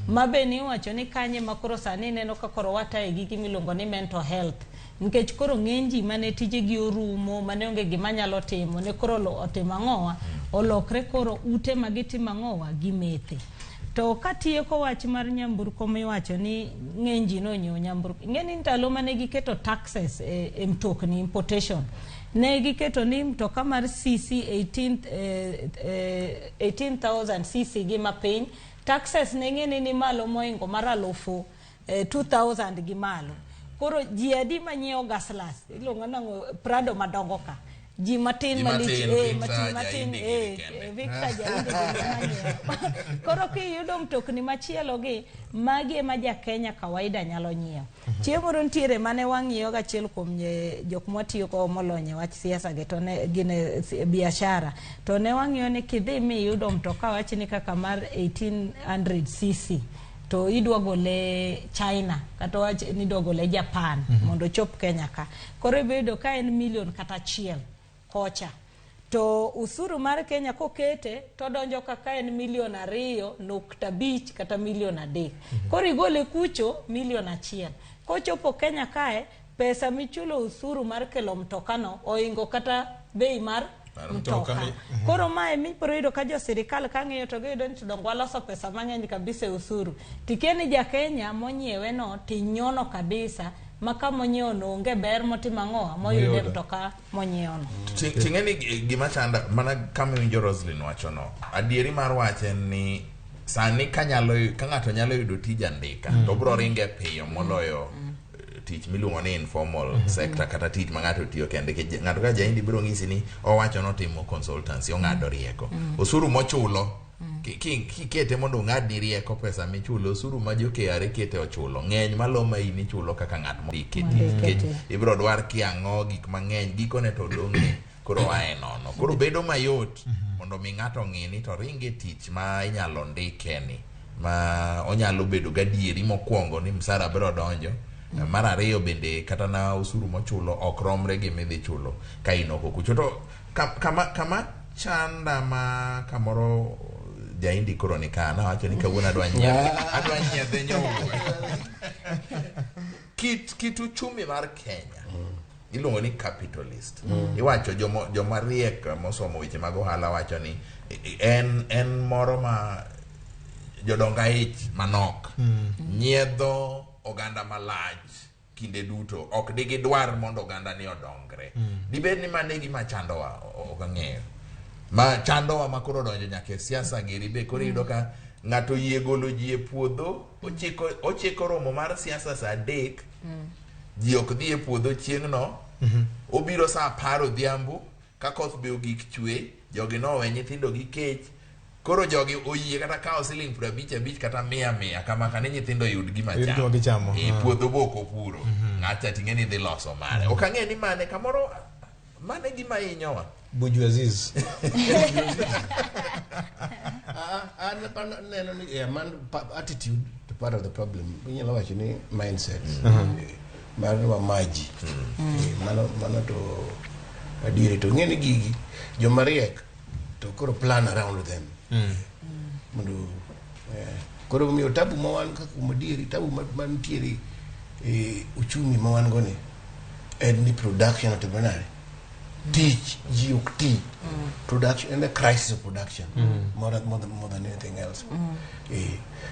mabe ni wacho ni kanye makoro sani neno ka koro watae gigi milongo ni mental health nikech koro ng'enji mane tije gi orumo mane onge gima nyalo timo ne koro otimo ang'owa olokre koro ute magitimo ang'owa gi methe to katiyo ko wach mar nyamburko miwacho ni ng'enji no nyiewo nyamburko ng'eni ndalo mane giketo taxes e mtokni importation ne giketo ni mtoka mar CC 18,000 CC gi mapiny taxes ne ng'eni ni malo moingo mara 2,000 gi malo koro ji adi manyiewo gaslas ilongo nango Prado madongo ka ji matin malich matin Victor jainde koro kiyudo mtokni machielo gi magi ma ja Kenya kawaida nyalo nyiewo chiemo ntiere mane wang'iyo ga chiel kuom jok matiyo ko molonye wach siasa ge to ne gine biashara to ne wang'iyo ni kidhi mi yudo mtoka wach ni kaka mar 1800 cc to idwa gole China kata wach ni idwa gole Japan mondo chop Kenya ka koro bedo ka en milion kata chiel kocha to usuru mar Kenya kokete to donjo kaka en milion 2.5 kata milion 3 koro igole kucho milion 1 kochopo Kenya kae pesa michulo usuru mar kelo mtokano oingo kata bei mar mtoka koro mae mi proido ka jo sirikal kang'iyo to giyudo ni tudongo loso pesa mang'eny kabisa usuru tikeni ja Kenya monyiewe no tinyono kabisa maka monyiono onge ber motimo ang'o moyude mtoka monyiono. Ting'eni gima chanda mana kama winjo Roslyn wacho no. Adieri mar wache ni sani ka ng'ato nyalo yudo tij andika to bro ringe piyo moloyo tich miluongo ni informal sector kata tich ma ng'ato tiyo kende. Ng'ato ka jaindi biro ng'isi ni owacho no timo consultancy, ong'ado rieko. Osuru mochulo kikete mondo ng'adni rieko pesa michulo, osuru ma jo KRA kete ochulo ng'eny malo ma in ichulo kaka ng'at mondiketi. Ibiro dwar kiang'o gik mang'eny gikone to dong'e koro wae nono. Koro bedo mayot mondo mi ng'ato ng'ini to ringe tich ma inyalo ndikeni ma onyalo bedo gadieri mokwongo ni msara biro donjo. Mar ariyo bende kata na usuru mochulo ok romre gi midhi chulo ka in ok okucho. To kama chanda ma kamoro jaindi koro ni kana wacho ni kawuono adwa nyiedhe nyowo. Kit uchumi mar Kenya iluongo ni capitalist. Iwacho joma riek mosomo weche mag ohala wacho ni en moro ma jodonga ich manok nyiedho oganda malach kinde duto ok digi dwar mondo oganda ni odongre. Dibed ni mane gima chandowa ok ang'eyo. Ma chandowa makoro donjo nyaka siasa giri be koro yudo ka ng'ato yie golo ji e puodho ochiko romo mar siasa saa 3 ji ok dhi e puodho chieng' no. Obiro saa 10 odhiambo ka koth be ogik chwe jogi no we nyithindo gi kech. Koro jogi oyie kata kao siling 55 kata 100 kama kane nyithindo yud gima chamo. Puodho boko puro. Ng'acha ting'eni dhi loso mare. Ok ang'e ni mane kamoro mane gima inyowa. Bourgeoisie. Attitude to part of the problem. You know what you need mindset. Mano maji. Mano to adire to ngene gigi jomariek to koro plan around them. Mundu koro mi tabu mawan ka kumodiri tabu mantieri uchumi mawan gone any production at banari teach GOT production and the crisis of production more than anything else.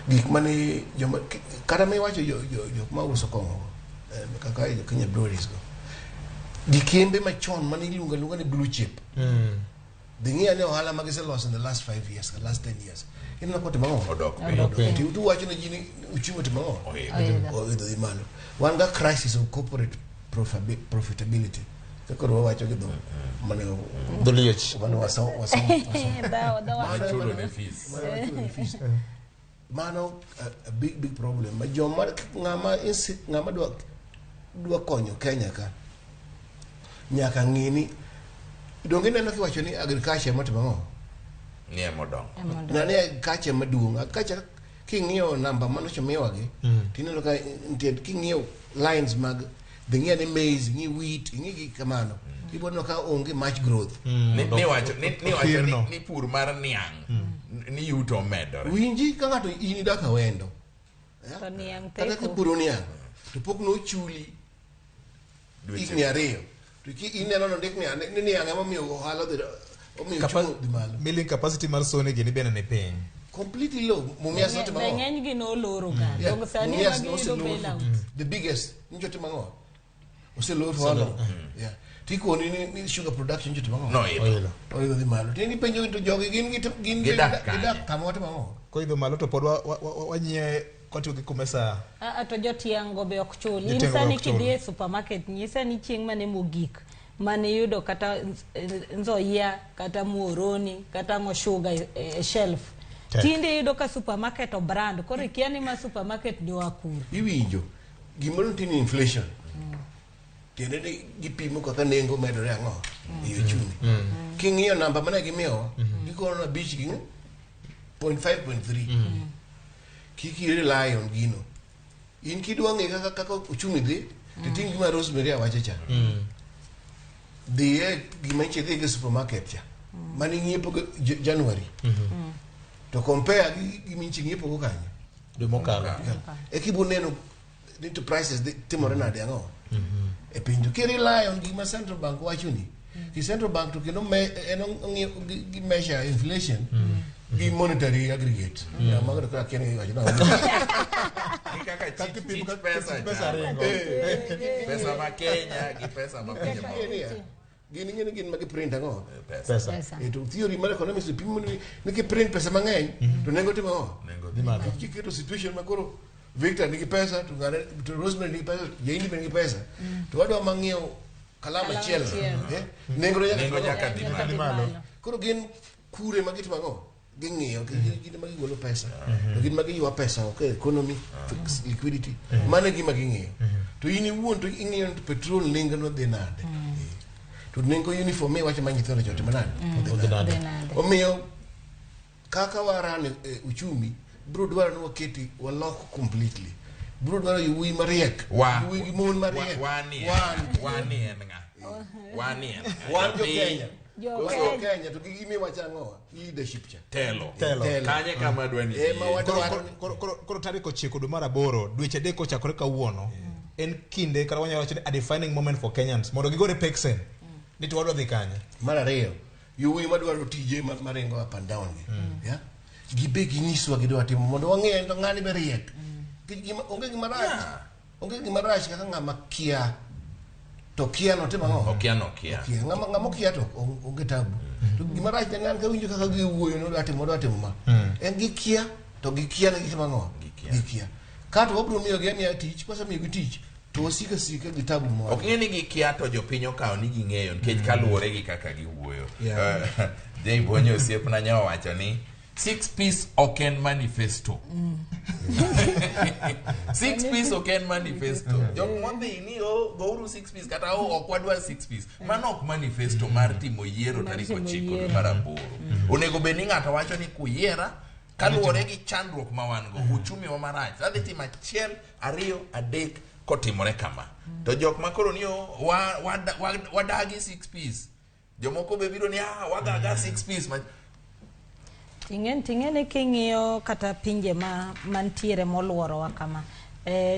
Gik mane joma kada me wacho yo ma uso kongo kaka yo Kenya breweries go dikembe machon mane ilunga ni blue chip. The year no hala magise lost in the last 5 years, the last 10 years. In na kote mango. Tu wacho na jini uchumi te mango. O the imano. One ga crisis of corporate profitability. Kakoro wacho gido. Mane Doliech. Mano wasa. Chulo ne fees. Mano a big problem. Ma jomar ngama dwa konyo Kenya ka. Nyaka ngini donge neno kiwacho ni agriculture matimo ngo ni modong na ne agriculture maduong agriculture king'iyo namba mano chomiwagi tineno ka king'iyo lines mag ding'ia ni maize ni wheat ngi kamano ibono ka onge much growth ni wacho ni pur mar niang ni yuto medo winji ka ngato ini daka wendo to niang te ko puro niang to pok no chuli igni ariyo ineno no ndik ni ang'ama miyo ohala de omiyo chuo di malo milling capacity mar sone gini bene ne piny completely low mumia sote mango ng'eny gi no loro ga dong sani magi do bailout the biggest njote mango ose low follow yeah tiko ni sugar production njote mango no oilo di malo tingi penjo to jogi gin gidak kamote mango ko idho malo to pod wanyie kwati ukikumesa to jotiango be ok chul insani kidie supermarket nyisa ni chieng mane mogik mane yudo kata nzoia kata muoroni kata ngoshuga shelf tinde yudo ka supermarket o brand koro kiani ma supermarket ni wakuru iwinjo gimoro tin inflation tiende ni gipimo kaka nengo medore ang'o iyo chumi king'iyo namba mane gimiyo gikono na beach gi 0.5.3 kiki rely on gino in kidwa ng'e kaka uchumi dhi titing gima Rosemary awacho cha the gima chedhi gi supermarket cha mani ng'iepo January to compare gi minchi ng'iepo go kanyo demokalo e kibu neno into prices timore nade ang'o e pinto ki rely on gima central bank wacho ni ki central bank to kendo gi measure inflation gi monetary aggregate ya magro ka kene wacho na kaka Kakipimo chich pesa pesa ringo. pesa ma Kenya gi pesa ma pinje ma gini ngene gin magi print ango Pesa. to theory mar economics pimo ni ki print pesa mang'eny to nengo timo Di malo. kiketo situation makoro Victor nigi pesa to Rosemary nigi pesa Jaindi nigi pesa to wadwa mang'iew kalama achiel nengo nyaka Di malo. koro gin kure magitimo ango ging'iyo gin magi golo pesa to gin magi ywa pesa okay economy liquidity mane gima ging'iyo to in iwuon to ing'iyo to petrol nengo no dhi nade to nengo uniform wacho manyithono chote manade omiyo kaka waran uchumi bro dwaro ni waketi walok completely bro dwaro yuwi mariek yuwi gi mon mariek wan jo Kenya to gimi wachango leadership cha telo Telo. kanye kama dwani ma wadwaro Koro tarik 9 dwe mar 8 dweche adek ochakore kawuono en kinde kata wanyalo wacho ni a defining moment for Kenyans mondo gigore peksen ni to wadwa dhi kanye. mar ariyo yuwi madwaro tije maringo up and down ya gibe ginyiswa gidwa timo mondo wang'e ndo ng'ani be riek onge gima rach kaka ng'ama kia to kia no timo ngo okiano ng'ama kia to onge tabu to gima rach ng'an ka winjo kaka giwuoyo no dwa timo ma en gi kia to gi kia ne gitimo ngo gi kia kato wabro miyo gemi tich kwasa miyo tich to sika gi tabu mo ok ng'eni gi kia to jopiny okawo ni ging'eyo nikech kaluwore gi kaka giwuoyo Jay Bonyo osiepna nyawa wacho ni 6 piece oken manifesto 6 piece oken manifesto jok modhi ni gouru 6 piece kata ok wadwa 6 piece mano ok manifesto mar timo yiero tarik 9 dwe mar 8 onego bed ni ng'ato wacho ni kuyiera kaluwore gi chandruok ma wan go uchumi wa marach adhi timo 1 2 3 kotimore kama to jok makoro ni wadagi 6 piece jomoko be biro ni wagaga 6 piece Ting'ene king'iyo kata pinje mantiere moluorowa kama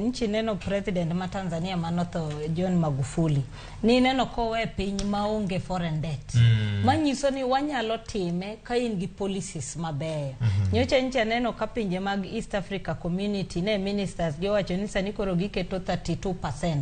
nchi neno president ma Tanzania manotho John Magufuli ni neno kowe piny maonge foreign debt manyiso ni wanyalo time ka in gi policies mabeyo nyocha neno ka pinje mag East Africa Community ne ministers giwacho ni sani koro giketo 32%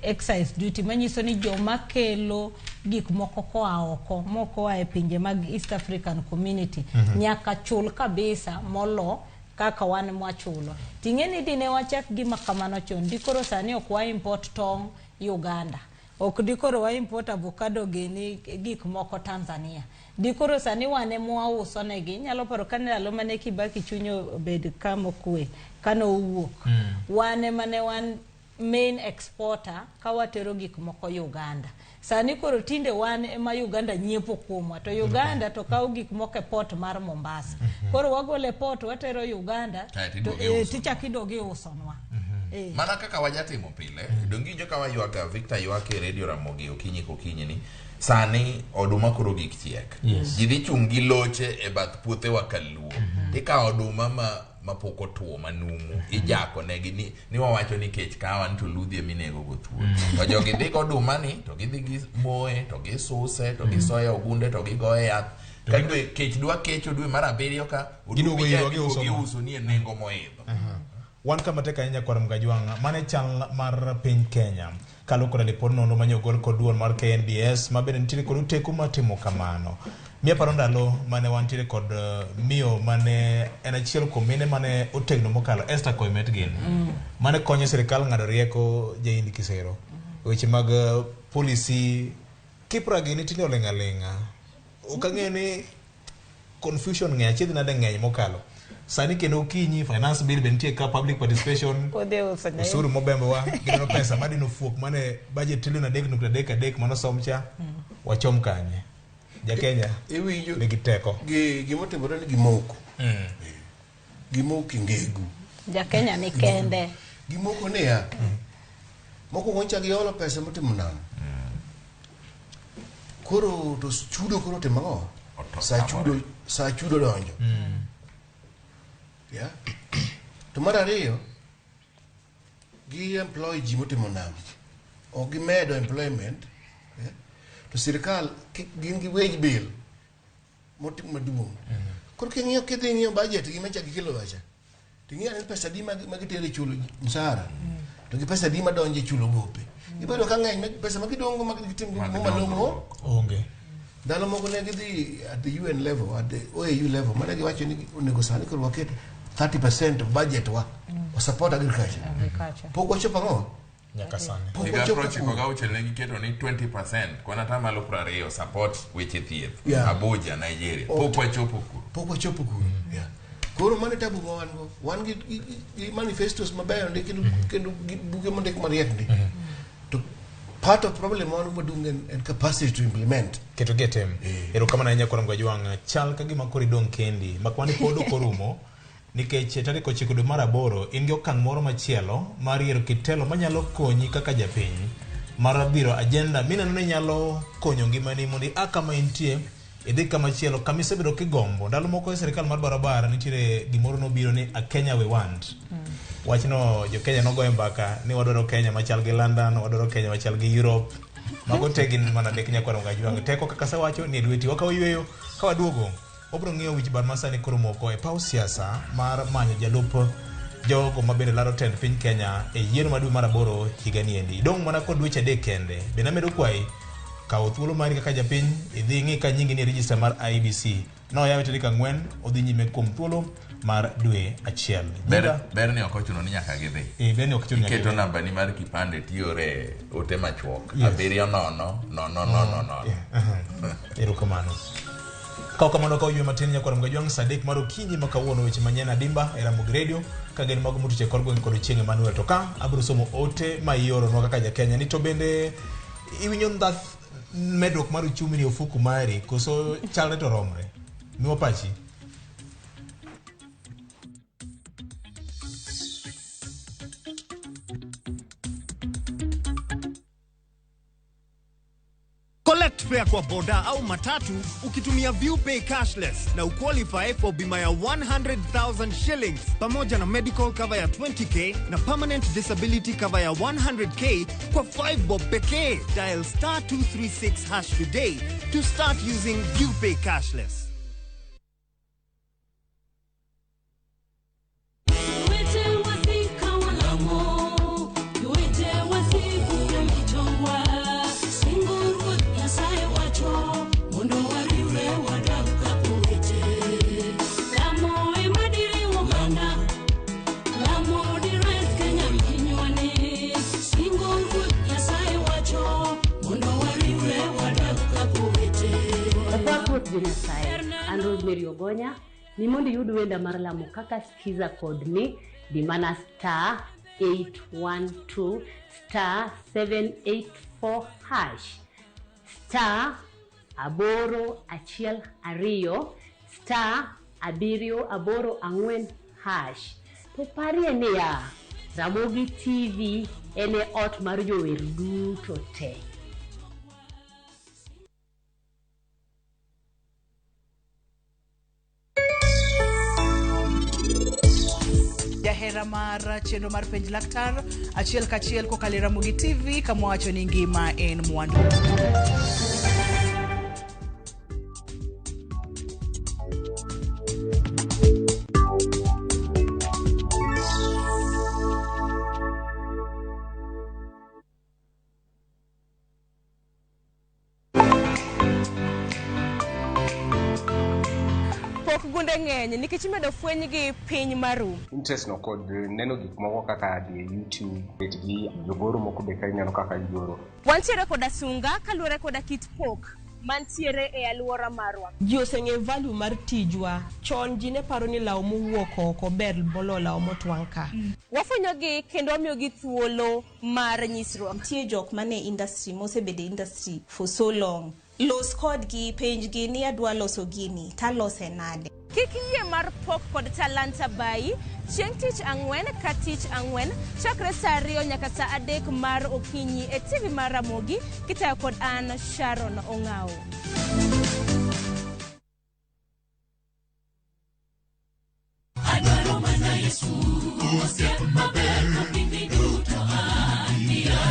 excise duty manyiso ni joma kelo gik moko koa oko moko e pinje mag East African Community nyaka chul kabisa molo kaka wan mwachulo ting'eni dine wachak gima kamano chon dikoro sani ok wa import tong Uganda ok dikoro wa import avocado gini gik moko Tanzania dikoro sani wane mwauso negi nyalo paro kanalo mane Kibaki chunyo bed kama kwe kano wuok wane mane wan main exporter kawatero gik moko Uganda sani koro tinde wan ema Uganda nyiepo kuomwa to Uganda to kawo gik moko e port mar Mombasa koro wagole port watero Uganda to tichakidogi usonwa mana kaka wajatimo pile donginjo ka waywaga Victor ywake radio Ramogi okinyi ni sani oduma koro gik chiek jidhi chungi loche e bath puothe wa kaluo tika oduma mapoko otuo manumu ijako negi ni wawacho ni kech kawa to ludhie minego go tuo to jogi dhi oduma ni to gidhi gi moe to gi suse to gi soya ogunde to gi goye yath ka dwe kech dwa kecho dwe mar 7 ka odugi uso ni nengo moidho wan kama tek ahinya kwar Mgajwanga mane chal mar piny Kenya kalokora lipod nono manyogol kod duol mar KNBS mabende nitiere kod teko matimo kamano mia paro ndalo mane wantiere kod miyo mane en achiel kuom mine mane otegno mokalo Esther Koimetgin mane konyo sirikal ng'ado rieko Jaindi Kisero weche mag policy kipra gini tinde oleng'aleng'a okang'e ni confusion ng'e achiedh nade ng'eny mokalo sani kendo okinyi finance bill bentie ka public participation usuru mobembo wa gino pesa madino fuok mane budget trillion 3.3 mano somcha wachom kanye ja Kenya iwinjo nigi teko gimotimore ni gimoko gimoki ngegu ja Kenya ni kende gimoko ne ya moko woncha gi olo pesa motimo nang koro to chudo koro timo sa chudo donjo ya to mar ariyo gi employ ji motimo nam o gi medo employment to sirikal gin gi wage bill motimo maduong koro king'iyo kidhi ng'iyo budget gi mecha gi kilo wacha Tingia ni pesa di magiteri chulo msara. To gi pesa di madonje chulo gope. Ibedo ka ng'eny pesa magidongo magitim malongo onge. Dalo moko ne gidhi at the UN level, at the OAU level, mana giwacho ni onego sani koro waket 30% of budget wa support agriculture. Pok wachopo ang'o? Nyaka sani. Higa approach koga uchelne giketo ni 20% kwana tamalo 20 support weche thieth. Abuja, Nigeria. Pok wachopo kuro. Yeah. Koro mane tabu wan go. Wan gi manifestos mabeyo ndike kendo buge mondik mariek ndi. To part of problem one madung and capacity to implement keto getem ero kama nanya kwa mgwajwang chal kagima koridong kendi makwani podo korumo nikech tari ko chikudo maraboro in gi okang' moro machielo mar yiero kitelo manyalo konyi kaka japiny marabiro agenda mineno ni nyalo konyo ngimani mondi akama intie idhi kama chielo kamisebedo kigombo ndalo moko e serikal mar barabara nitiere gimoro nobiro ni a Kenya we want wachno jo Kenya nogoye mbaka ni wadwaro Kenya machal gi London, wadwaro Kenya machal gi Europe. Mago tegin mana dek nyakwaro ngajwang. Teko kaka sawacho ni dweti wakawa yweyo kawa duogo. Obro ng'iyo wich bar masani koro moko e pau siasa mar manyo jalup jogo mabende laro tend piny Kenya e yiero madwe maraboro higani endi. Dong mana kod dweche adek kende. Bende amedo kwai kawo thuolo mari kaka japiny idhi ng'i ka nyingi ni register mar IBC. No yawe tarik 4 odhi nyime kuom thuolo mar dwe achiel. Ber ni okochuno ni nyaka gidhi. Ber ni okochuno nyaka. Keto namba ni mar kipande tiore ote machuok. 700. Erokamano. Kao kamano ka oywe matin nyakoro mgajwang sadek mar okinyi makawuono weche manyien adimba e Ramogi Radio ka gin mago mutuche kor gweng' kod chieng' Emmanuel to ka abiro somo ote ma ioro nwa kaka Kenya ni to bende iwinyo ndath medruok mar uchumi ni ofuku mari koso chalre to romre. Miwa pachi. Collect fare kwa boda au matatu ukitumia ViewPay cashless na uqualify for bima ya 100,000 shillings pamoja na medical cover ya 20k na permanent disability cover ya 100k kwa 5 bob pekee. Dial *236# today to start using ViewPay cashless. Ni mondi yudu wenda maralamu kaka skiza code ni dimana *812 *784# *aboro achiel ariyo *abiriyo aboro ang'wen #. To parie niya Ramogi TV ene ot mar jower duto te. Jahera mar chenro mar penj laktar achiel kachiel kokalo Ramogi TV kama wacho ni ngima en mwandu. Gunde ng'eny nikech medo fweny gi piny maru. Interest no kod neno gik moko kaka di YouTube gi jogoro moko be ka nyalo kaka igoro. Wantiere koda sunga kaluore koda kit pok mantiere e aluora marwa. Ji oseng'e value mar tijwa. Chon ji ne paro ni law mowuok oko ber bolo law motwang' ka. Wafwenyogi kendo wamiyogi thuolo mar nyisruok. Nitie jok mane industry mosebede industry for so long. Los kodgi penjgi ni adwa loso gini talose nade. Kik yie mar pok kod talanta bai chieng' tich ang'wen ka tich ang'wen chakre saa 2 nyaka saa 3 mar okinyi e TV mar Ramogi kitayo kod an Sharon Ong'ao. Adwaro mana Yesu osiep maber mapindi duto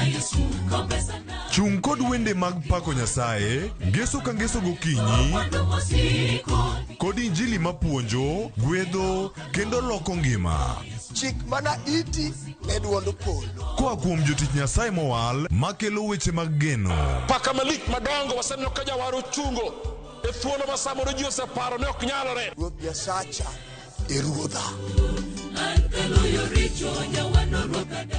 Yesu kompesa na chung kod wende mag pako Nyasaye ngeso ka ngeso gokinyi kod injili mapuonjo, gwedho kendo loko ngima. Chik mana iti ne duond polo. Koa kuom jotich Nyasaye mowal makelo weche mag geno. Paka malik madongo waseneno ka jawaro chungo e thuolo ma samoro ji oseparo ne ok nyalore. Ruoth Nyasacha e ruodha.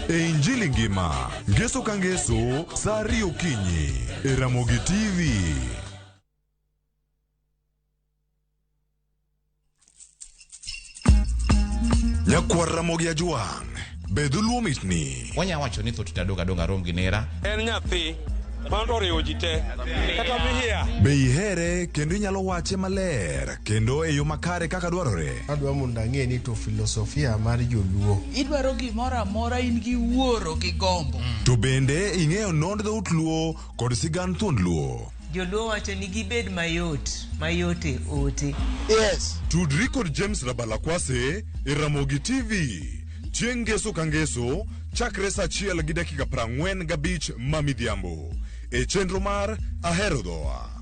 E injili ngima, ngeso ka ngeso, saa 2 okinyi e Ramogi TV. Nyakwar Ramogi Ajuang, bedo luo mitni. Wanya wacho ni thot tadonga rom gi nera. En nyathi mando riwo ji te kata mihia. Be ihere kendo inyalo wache maler kendo e yo makare kaka dwarore. Adwa mondo ang'e ni to filosofia mar joluo. Idwaro gimoro amora in gi wuoro gi gombo. To bende ing'eyo nond dhout luo kod sigand thuond luo. Joluo wacho ni gibed mayote ote. Yes. Tudri kod James Rabalakwase e Ramogi TV. Chieng' ngeso ka ngeso, chakre saa 1:45 mamidhiambo. E chenro mar Ahero Dhoa.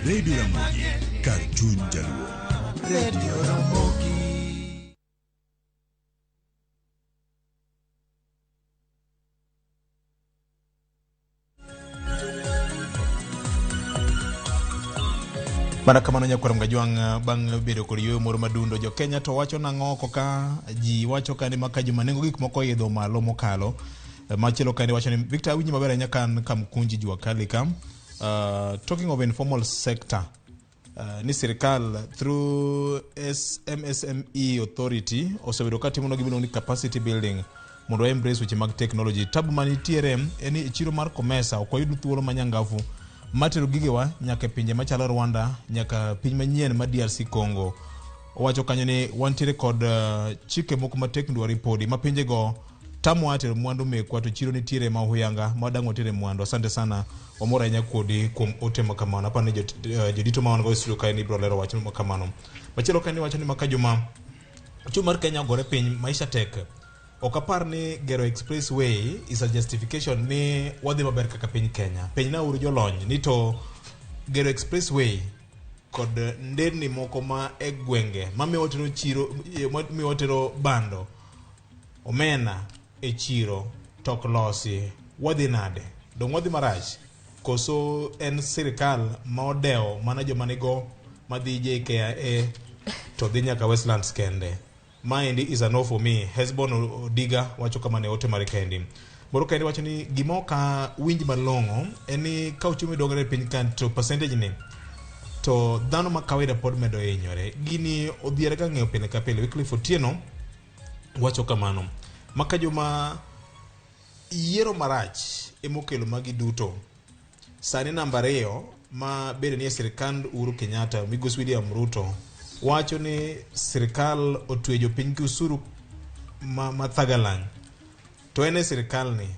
Radio Ramogi, Cartoon Jaluo. Radio Ramogi. Mana kamano Nyakwar Mgajuang bang' bedo kod yweyo moro madundo jo Kenya to wacho nang'o koka ji wacho ka ni maka juma nengo gik moko idho malo mokalo. Machielo kandi wacho ni Victor winji maber ahinya kan kamkunji jua kali kam. Talking of informal sector, ni sirikal through MSME authority osebedo katimo gimino ni capacity building mondo embrace weche mag technology. Tabu manitiere eni chiro mar Komesa okoyudo thuolo manyangafu matero gigewa nyaka pinje machalo Rwanda nyaka piny manyien ma DRC Congo. Owacho kanyo ni wantiere kod chike moko matek ndwa ripodi ma pinje go tamu atero mwandu mekwa to chiro nitiere ma huyanga madango tere mwandu. Asante sana omora nya kodi kum ote makamano apa ni jodito ma wango studio kai ni bro lero wacho makamano. Machielo kani wacho ni makajuma chumar Kenya gore piny maisha tek. Okapar ni gero expressway is a justification ni wadhi maber kaka piny Kenya. Piny na uru jolony ni to gero expressway kod nderni moko ma e gwenge ma miwotero chiro miwotero bando omena e chiro tok losi wadhi nade dong wadhi marach koso en sirikal ma odeo mana joma nigo madhi JKIA to dhi nyaka Westlands kende. Mind is a no for me. Hesbon Odiga wacho kama ne ote marikendi. Boro kendi wacho ni gimoka winji malongo eni ka uchumi dongre piny kan to percentage ni to dhano ma kawaida pod medo hinyore. Gini odhiere ka ng'eyo pile ka pile. Wycliffe Otieno wacho kamano. Maka juma yiero marach emokelo magi duto. Sani namba 2 ma bede ni sirikand Uhuru Kenyatta Migosi William Ruto wacho ni sirikal otwejo piny ki usuru ma thagalang. To ene sirikal ni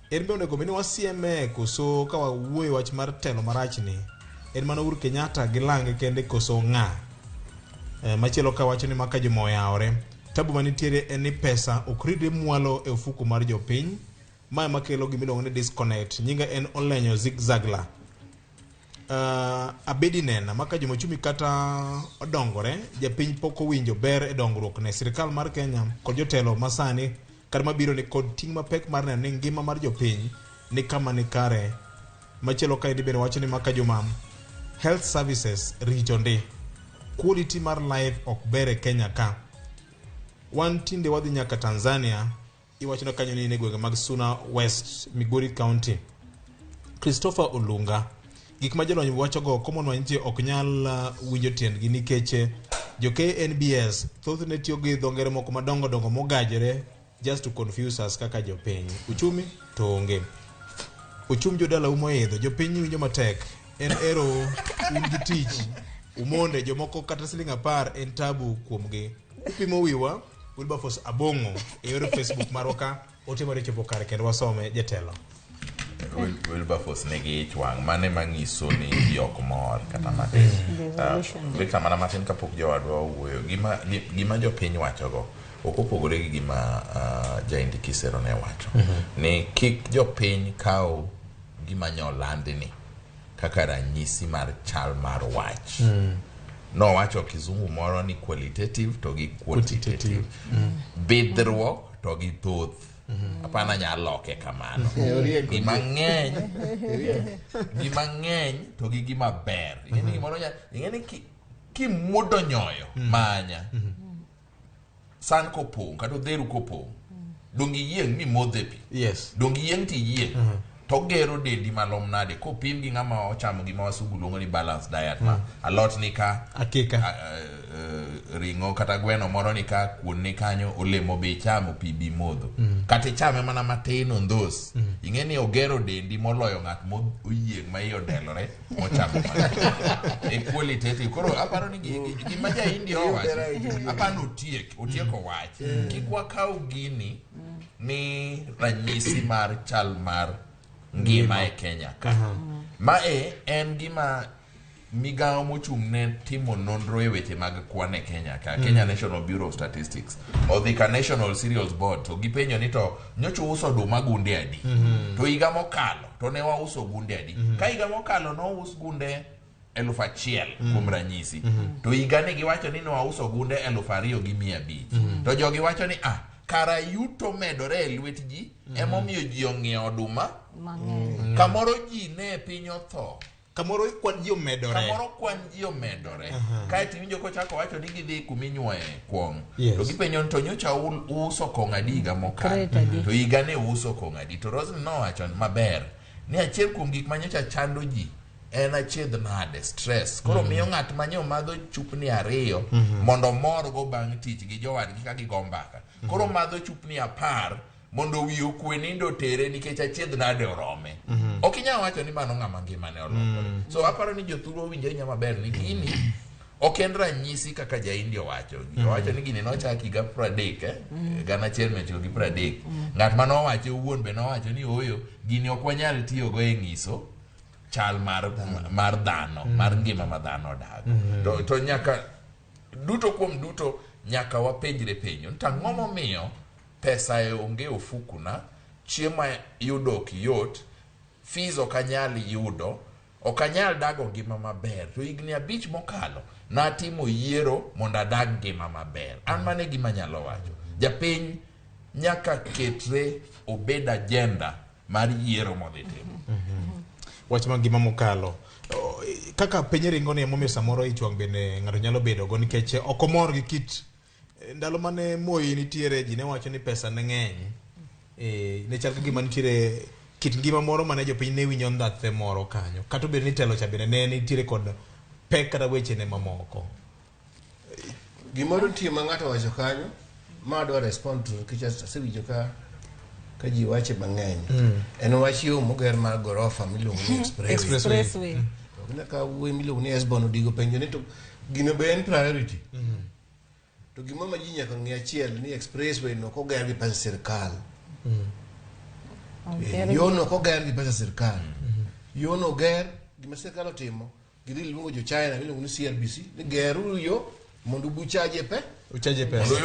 en be onego mini wasieme koso ka wawuoyo wach mar telo marach ni en mana Uhuru Kenyatta gilange kende koso ng'a. Machielo ka wacho ni maka juma oyawore. Tabu manitiere en ni pesa okride mwalo e ofuku mar jopiny. Mae makelo gimiluongo ni disconnect. Nyinga en Olenyo Zigzagla. Abedi nena maka juma chumi kata odongore japiny poko winjo ber e dongruok ne sirikal mar Kenya kod jotelo masani kar mabiro ni kod ting mapek mar neno ni ngima mar jopiny ni kama ni kare. Machielo ka ndi bende wacho ni maka juma health services rito ndi quality mar life ok bere Kenya ka. Wan tinde wadhi nyaka Tanzania iwacho na kanyo ni ne gwenge mag Suna West Migori County. Christopher Olunga gik ma jolony wachogo common nitie ok nyal winjo tiendgi nikech jo KNBS thothne tiyo gi dho ngere moko madongo dongo mogajre just to confuse us kaka jopiny. Uchumi to onge. Uchumi jodala umoidho, jopiny winjo matek. En ero un gi tich. Umonde jomoko kata siling 10 en tabu kuomgi. Upimo wiwa, Wilberforce Abongo e yor Facebook marwa ka otimore chopo kare kendo wasome jatelo. Wilberforce nigi chwang mane mangiso ni yok mor kata matin. Victor mana matin kapok jowadwa owuoyo gima jopiny wachogo ok opogore gi gima jaindi Kisero ne wacho ni kik jopiny kaw gima nyolandni kaka ranyisi mar chal mar wach. No wacho kizungu moro ni qualitative to gi quantitative. Bidhruok to gi thoth. Apana nyaloke kamano. Gima ng'eny to gi gima ber. Ing'eni gimoro ing'eni kimuodo nyoyo manya. San kopong kata odheru kopong. Dongi yieng mi modhe pi. Yes. Dongi yieng ti yieng. To gero dendi malom nade kopim gi ng'ama ochamo gima wasugu luongo ni balance diet ma alot ni ka akika ringo kata gweno moro ni ka kuon ni kanyo olemo be chamo pi bi modho kata chame mana matin ondos ing'eni ogero dendi moloyo ng'at moyieng ma iye odelore mochamo e qualitative. Koro aparo ni gima jaindi owacho apano otieko wach kik wakaw gini ni ranyisi mar chal mar ngima e Kenya ka. Mae en gima migawo mochung' ne timo nonro e weche mag kwan e Kenya ka. Kenya National Bureau of Statistics odhi ka National Cereals Board to gipenjo ni to nyocha uso oduma gunde adi. To higa mokalo to ne wauso gunde adi. Ka higa mokalo no us gunde 1,000 kuom ranyisi. To higa ni giwacho ni no wauso gunde 2,500. To jogi wacho ni kara yuto medore e lwet ji emomiyo ji ong'iewo oduma kamoro ji ne piny otho kamoro kwan ji omedore kae tiwinjo kochako wacho ni gidhi kuminyuoe kuong to gipenjo to nyocha uso kong adi higa mokalo to higa ne uso kong adi. To Roslyn nowacho maber ni achiel kuom gik manyocha chando ji en achiedh nade stress. Koro miyo ng'at manyo madho chupni 2 mondo mor go bang' tich gi jowadgi ka gigo mbaka. Koro madho chupni 10 mondo wiyo kwe nindo tere nikech achiedh nade orome. Ok inyalo wacho ni mano ng'ama ngimane olokore. So aparo ni jothuro winjo nya maber ni gini ok en ranyisi kaka jaindi owacho. Owacho ni gini nochaki higa 30 gana achiel mia ochiko gi 30. Ng'at mane owacho owuon be nowacho ni oyo gini ok wanyal tiyo go e ng'iso chal mar dhano mar ngima ma dhano dago. To nyaka duto kuom duto nyaka wapenjre penjo tang'o momiyo pesa e onge ofukuna, chiemo yudo ok yot, fees ok anyal yudo, ok anyal dago ngima maber. To higni 5 mokalo natimo yiero mondo adag ngima maber. An mane gima nyalo wacho japiny nyaka ketre obed agenda mar yiero modhi timo. Wach ma ngima mokalo kaka piny ringo ni emomiyo samoro ichwang bende ng'ato nyalo bedo go nikech ok omor gi kit ndalo mane Moi nitiere ji ne wacho ni pesa ne ng'eny ne chal ka gima nitiere kit ngima moro mane jopiny ne winjo ndhathe moro kanyo kata obedo ni telo cha bende ne nitiere kod pek kata weche ne mamoko. Gimoro nitie ma ng'ato wacho kanyo ma adwa respond to nikech asewinjo ka ji wache mang'eny. En wach yo moger mar gorofa miluongo ni expressway. Ka wuoyi miluongo ni Esbon odigo penjo ni to gino be en priority. To gima ma ji nyaka ng'e achiel ni expressway no koger gi pesa sirkal. Yo no koger gi pesa sirkal. Yo no ger gima sirkal otimo gidhi luongo jo China miluongo ni CRBC ni geru yo mondo buchaje pesa mondo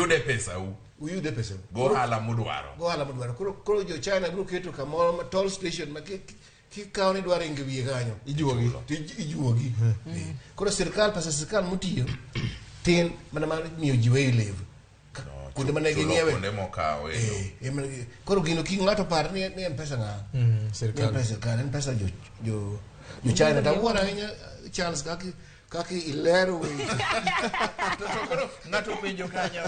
uyude pesa go hala mudwaro. Koro jo China biro keto kamoro toll station ma kikaw ni dwaro inge wiye kanyo ijuogi. Koro sirkal pesa sirkal mutiyo tin mana miyo ji weyo lev kuonde mane ging'iewe koro gino ki ng'ato par ni en pesa ng'a sirkal en pesa jo China. Tawuoro ahinya Charles kaki ilero ng'ato penjo kanyo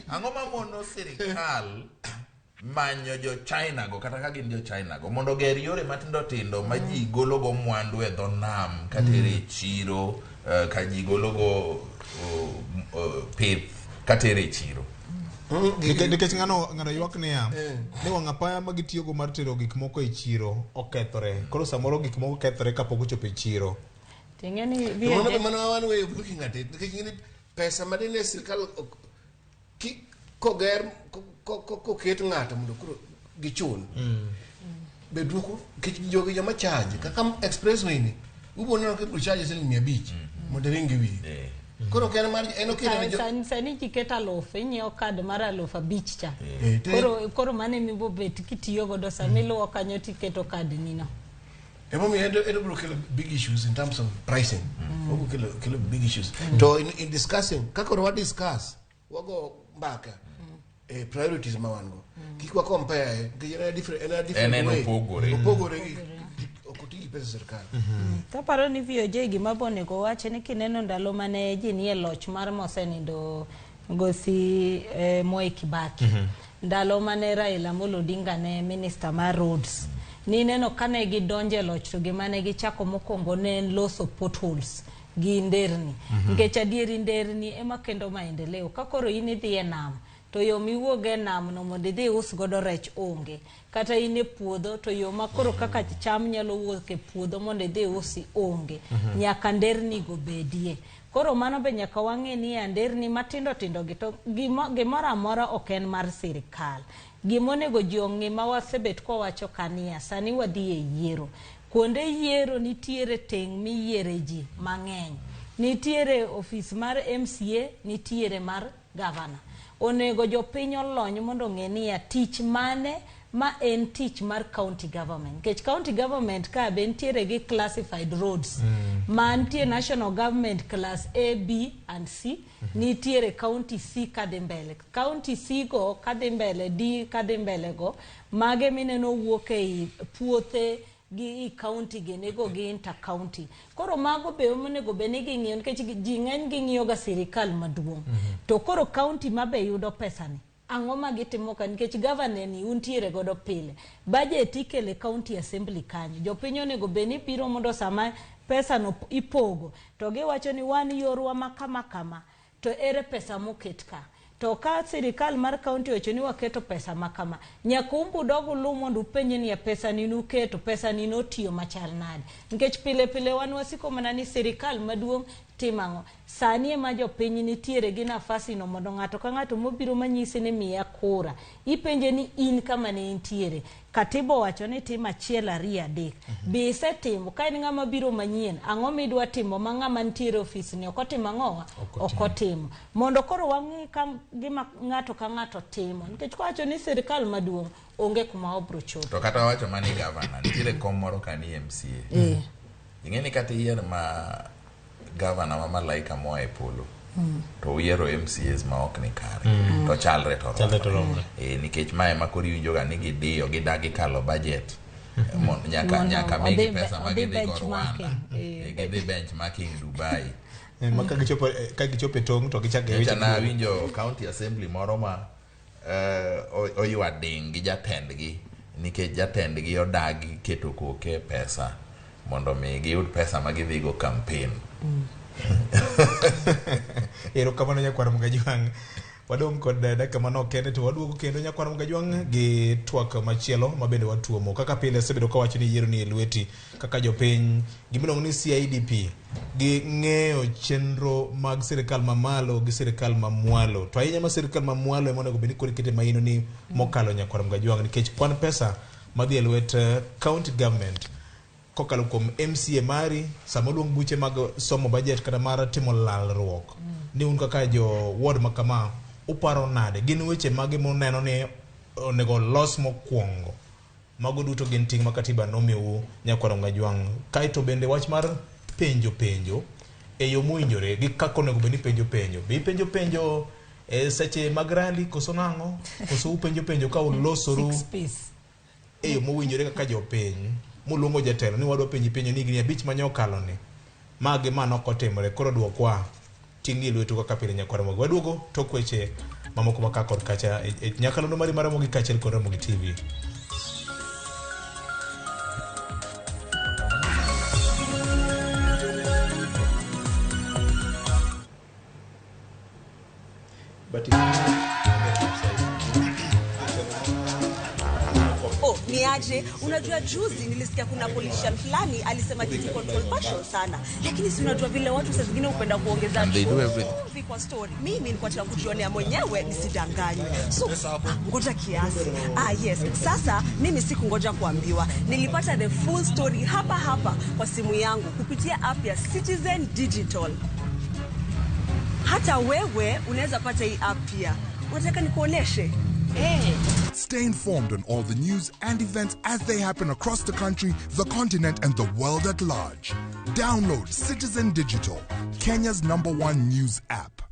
ang'o mamono sirkal manyo jo China go kata ka gin jo China go mondo ger yore matindo tindo ma ji golo go mwandu e dho nam katere chiro ka ji golo go pith katere chiro. Nikech ngano ywak niya ni wang' apaya ma gitiyo go mar tero gik moko e chiro okethore. Koro samoro gik moko kethore kapok ochopo e chiro. Tingeni mano one way of looking at it. Nikech pesa madine sirkal koger koket ng'ato mondo koro gichul. Be duoko kech jogi joma charge kaka expressway ni uboneno ke bro charge siling 500 mondo ringi wi. Koro kene mar eno kene sani kiketa lof inyiewo kad mar 5,000 cha. Koro mane mibo bet kitiyo godo samiluwo kanyo tiketo kad nino. Emo mi edo bro kelo big issues in terms of pricing. Ogo kelo big issues. To in discussing kako wa discuss wago mbaka priorities mawango. Kikwa compare kujena different way. Opogore okotigi pesa serikali. Taparo ni VOJ gima bonego wache ni kineno ndalo mane ji nie loch mar mosenindo Ngosi Moi Kibaki. Ndalo mane Raila Amolo Odinga ne minister mar roads. Ni neno kane gidonje loch to gima ne gichako mokwongo ne loso potholes gi nderni. Nikech adieri nderni ema kendo maendeleo. Kakoro in idhi e nam to yo miwuoge nam no mondo idhi us godo rech onge. Kata in e puodho to yo makoro kaka cham nyalo wuok e puodho mondo idhi usi onge. Nyaka nderni go bedie. Koro mano be nyaka wang'e ni nderni matindo tindo gi to gimoro amora ok en mar sirikal. Gimonego ji ong'e ma wasebet kwa wacho kania sani wadhi e yiero. Kuonde yiero nitiere teng' miyiere ji mang'eny. Nitiere ofis mar MCA, nitiere mar governor. Onego jopiny olony mondo ng'e ni tich mane ma en tich mar county government. Kech county government ka be nitiere gi classified roads. Mantie national government class A, B and C. Nitiere county C kadembele. County C go kadembele, D kadembele go. Mage mineno wuok ei puothe gi county genego gi inter county. Koro mago be omonego be ni ging'iyo nikech ji ng'eny ging'iyo ga sirikal maduong'. To koro county mabe yudo pesa ni. Ang'o ma gitimo ka nikech governor ni untiere godo pile. Budget ikele county assembly kanyo. Jopiny onego be ni biro mondo sama pesa no ipogo. To giwacho ni wan yorwa makama. To ere pesa moket ka. To ka sirikal mar county ocho ni waketo pesa makama. Nyaka umbudogo lu mondo upenje ni pesa ni nuketo, pesa ni notiyo machal nade. Nikech pile wan wasiko mana ni sirikal maduong' timango. Sani ema jopiny nitiere gi nafasi no mondo ng'ato ka ng'ato mobiro manyisi ni miya kura. Ipenje ni in kama ne intiere. Katibo wacho ni tim 1, 2, 3. Be isetimo ka en ng'ama biro manyien. Ang'o midwa timo ma ng'ama nitiere ofis ni okotimo ang'owa? Okotimo. Mondo koro wang'i gima ng'ato ka ng'ato timo. Nikech kwacho ni sirikal maduong' onge kuma obro chopo. To kata wacho mani governor nitiere kom moro kani MCA. Ing'eni kata yier ma governor ma Malaika moa e polo. To yiero MCAs ma ok ni kare. To chalre to romre. Nikech mae ma kori winjoga ni gidiyo gidagi kalo budget. Nyaka megi pesa ma gidhi go Rwanda. Gidhi benchmarking Dubai. Ka gichope tong' to gichak weche na winjo county assembly moro ma oywa ding gi jatendgi nikech jatendgi odagi keto koke pesa mondo mi giyud pesa ma gidhi go campaign. Ero kamano nyakwar Mgajwang'. Wadong kod dakika manok kende to waduogo kendo nyakwar Mgajwang' gi twak machielo mabende watuomo. Kaka pile sebedo ka wacho ni yiero ni lweti kaka jopiny gimiluongo ni CIDP gi ng'eyo chenro mag sirikal mamalo gi sirikal mamwalo. To ahinya ma sirikal mamwalo ema onego bed ni koro ikete maino ni mokalo nyakwar Mgajwang' nikech kwan pesa madhi e lwet county government kokalo kuom MCA mari sama luong buche mag somo budget kata mar timo lalruok. Ni un kaka jo ward makama uparo nade gin weche mage moneno ni onego los mokwongo. Mago duto gin ting' ma katiba nomiu nyakwar Mgajwang'. Kaito bende wach mar penjo e yo mowinjore gi kaka onego bed ni penjo. Be penjo seche mag rally koso nang'o? Koso penjo ka ulosoru e yo mowinjore kaka jopiny. Muluongo jatelo ni wadwa penjo ni gini 5 manyokalo ni. Mage manok otimore koro duokwa ting'i lwetu kaka pile nyakwar Mgajwang'. Waduogo tok weche mamoko maka kod kacha nyakalondo mari mar Ramogi kaachiel kod Ramogi TV. Niaje, unajua juzi nilisikia kuna politician fulani alisema kitu controversial sana, lakini si unajua vile watu saa zingine upenda kuongeza chumvi kwa story. Mimi nilikuwa nataka kujionea mwenyewe nisidanganywe. So ngoja kiasi. Yes, sasa mimi sikungoja kuambiwa. Nilipata the full story hapa kwa simu yangu kupitia app ya Citizen Digital. Hata wewe unaweza pata hii app pia. Unataka nikuoneshe? Stay informed on all the news and events as they happen across the country, the continent, and the world at large. Download Citizen Digital, Kenya's #1 news app.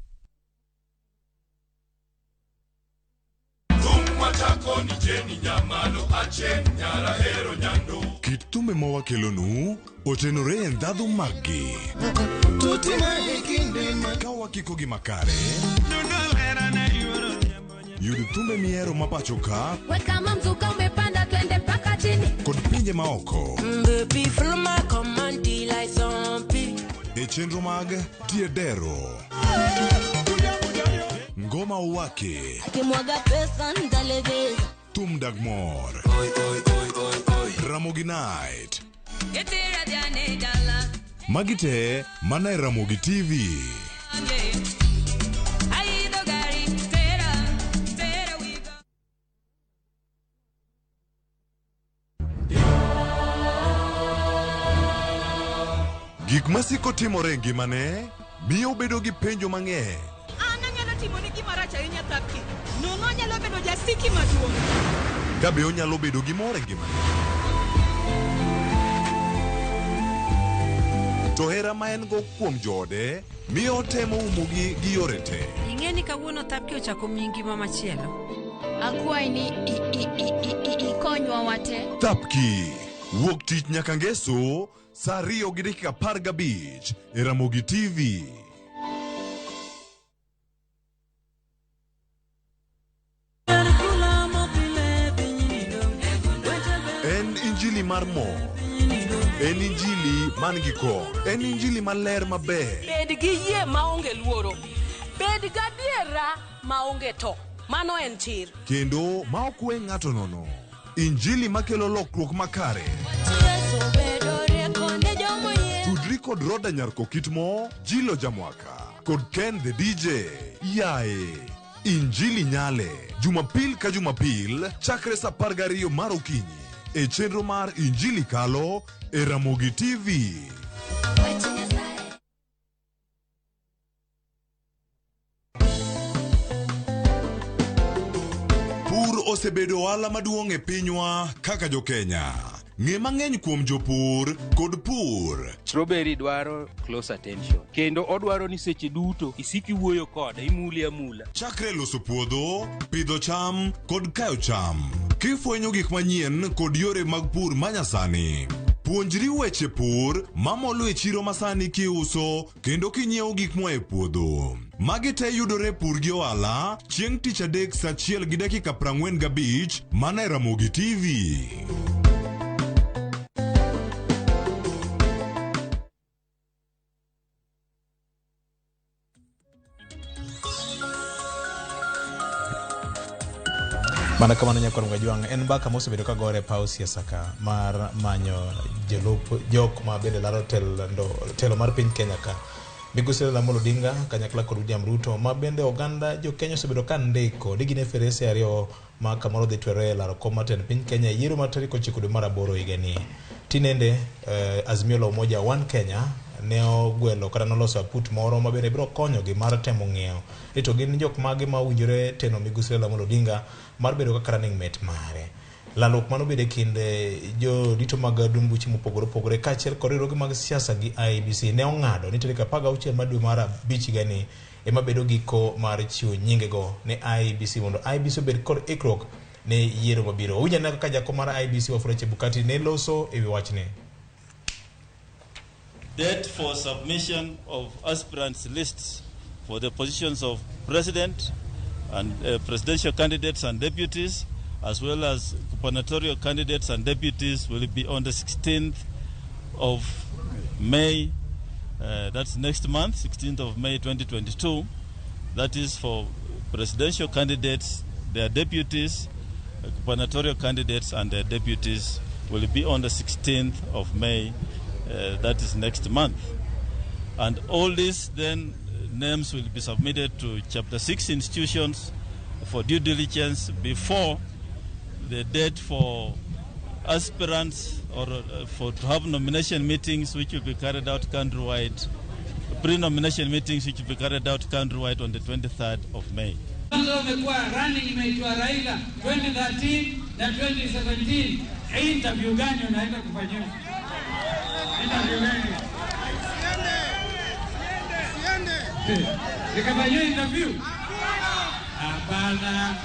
Kit thumbe mawakelonu otenore e ndhadhu maggi. Ka wakiko gi makare, yud thumbe mihero mapacho ka We kama mzuka umepanda twende mpaka chini. kod pinje maoko. Baby follow my command like zombie. E chenro mag tiedero, ngoma uwake, Akimwaga pesa ndalegeza. thum dagmor, Ramogi Night. Getira jane dala. Magi te mana e Ramogi TV. Gik masiko timore e ngimane miyo bedo gi penjo mang'eny. Anyalo timo ni gima rach ahinya Thapki. Nung'o nyalo bedo jasiki maduong'. Kabe onyalo bedo gi mor e ngimane. To hera ma en go kuom joode miyo otemo umogi gi yore te. Ing'e ni kawuono Thapki ochako miyi ngima machielo. Akwayi ni ikonywa wate. Thapki wuok tich nyaka ngeso saa 2:15 e Ramogi TV. En injili mar mo. En injili man gi ko. En injili maler maber. Bed gi yie maonge luoro. Bed gadiera maonge to. Mano en chir. Kendo ma ok we ng'ato nono. Injili makelo lokruok makare. Tudri kod Roda Nyarko Kitmo, Jilo Jamwaka, kod Ken the DJ. Yae, Injili nyale. Jumapil ka Jumapil, chakre sa 12 mar okinyi. E chenro mar Injili kalo e Ramogi TV. Pur osebedo ohala maduong' e pinywa kaka jo Kenya. Ng'e mang'eny kuom jopur kod pur. Strawberry dwaro close attention. Kendo odwaro ni seche duto isiki wuoyo kode, imuli amula. Chakre loso puodho, pidho cham kod kayo cham. Kifwenyo gik manyien kod yore mag pur manyasani. Puonjri weche pur mamolo e chiro masani kiuso kendo kinyiewo gik moa e puodho. Magi te yudore pur gi ohala chieng' tich adek saa 1:45 mana e Ramogi TV. Mana kamano nyakoro ngajwang' en mbaka mosebedo ka gore paw siasa ka mar manyo jok ma bende laro telo mar piny Kenya ka. Migosi Raila Amolo Odinga kanyakla kod William Ruto ma bende oganda jo Kenya osebedo ka ndiko digine ferese ariyo ma kamoro dhi twere laro kom matend piny Kenya yiero mar tarik 9 dwe mar 8 higani. Tinende Azimio la Umoja One Kenya ne ogwelo kata noloso aput moro ma bende biro konyo gi mar temo ng'iewo to gin jok mage ma winjore teno migosi Raila Amolo Odinga mar bedo kaka running mate mare. Lalok mano bede kinde jo dito mag dumbuchi mopogore kaachiel kod riwruoge mag siasa gi IEBC ne ong'ado ni tarik 16 mar dwe mar 5 gani ema bedo giko mar chiwo nyingego ne IEBC mondo IEBC obed kod ikruok ne yiero mabiro. Unyana kaka jakom mar IEBC Wafula Chebukati ne loso ewi wachne. Date for submission of aspirants lists for the positions of President, and presidential candidates and deputies, as well as gubernatorial candidates and deputies, will be on the 16th of May. That's next month, 16th of May 2022. That is for presidential candidates, their deputies, gubernatorial candidates and their deputies will be on the 16th of May. That is next month. And all these then names will be submitted to Chapter 6 institutions for due diligence before the date for aspirants or to have nomination meetings, which will be carried out countrywide, pre-nomination meetings which will be carried out countrywide on the 23rd of May. Running imeitwa Raila 2013 na 2017. Interview gani unaenda kufanyia? Interview gani? Nikafanyia interview? Hapana.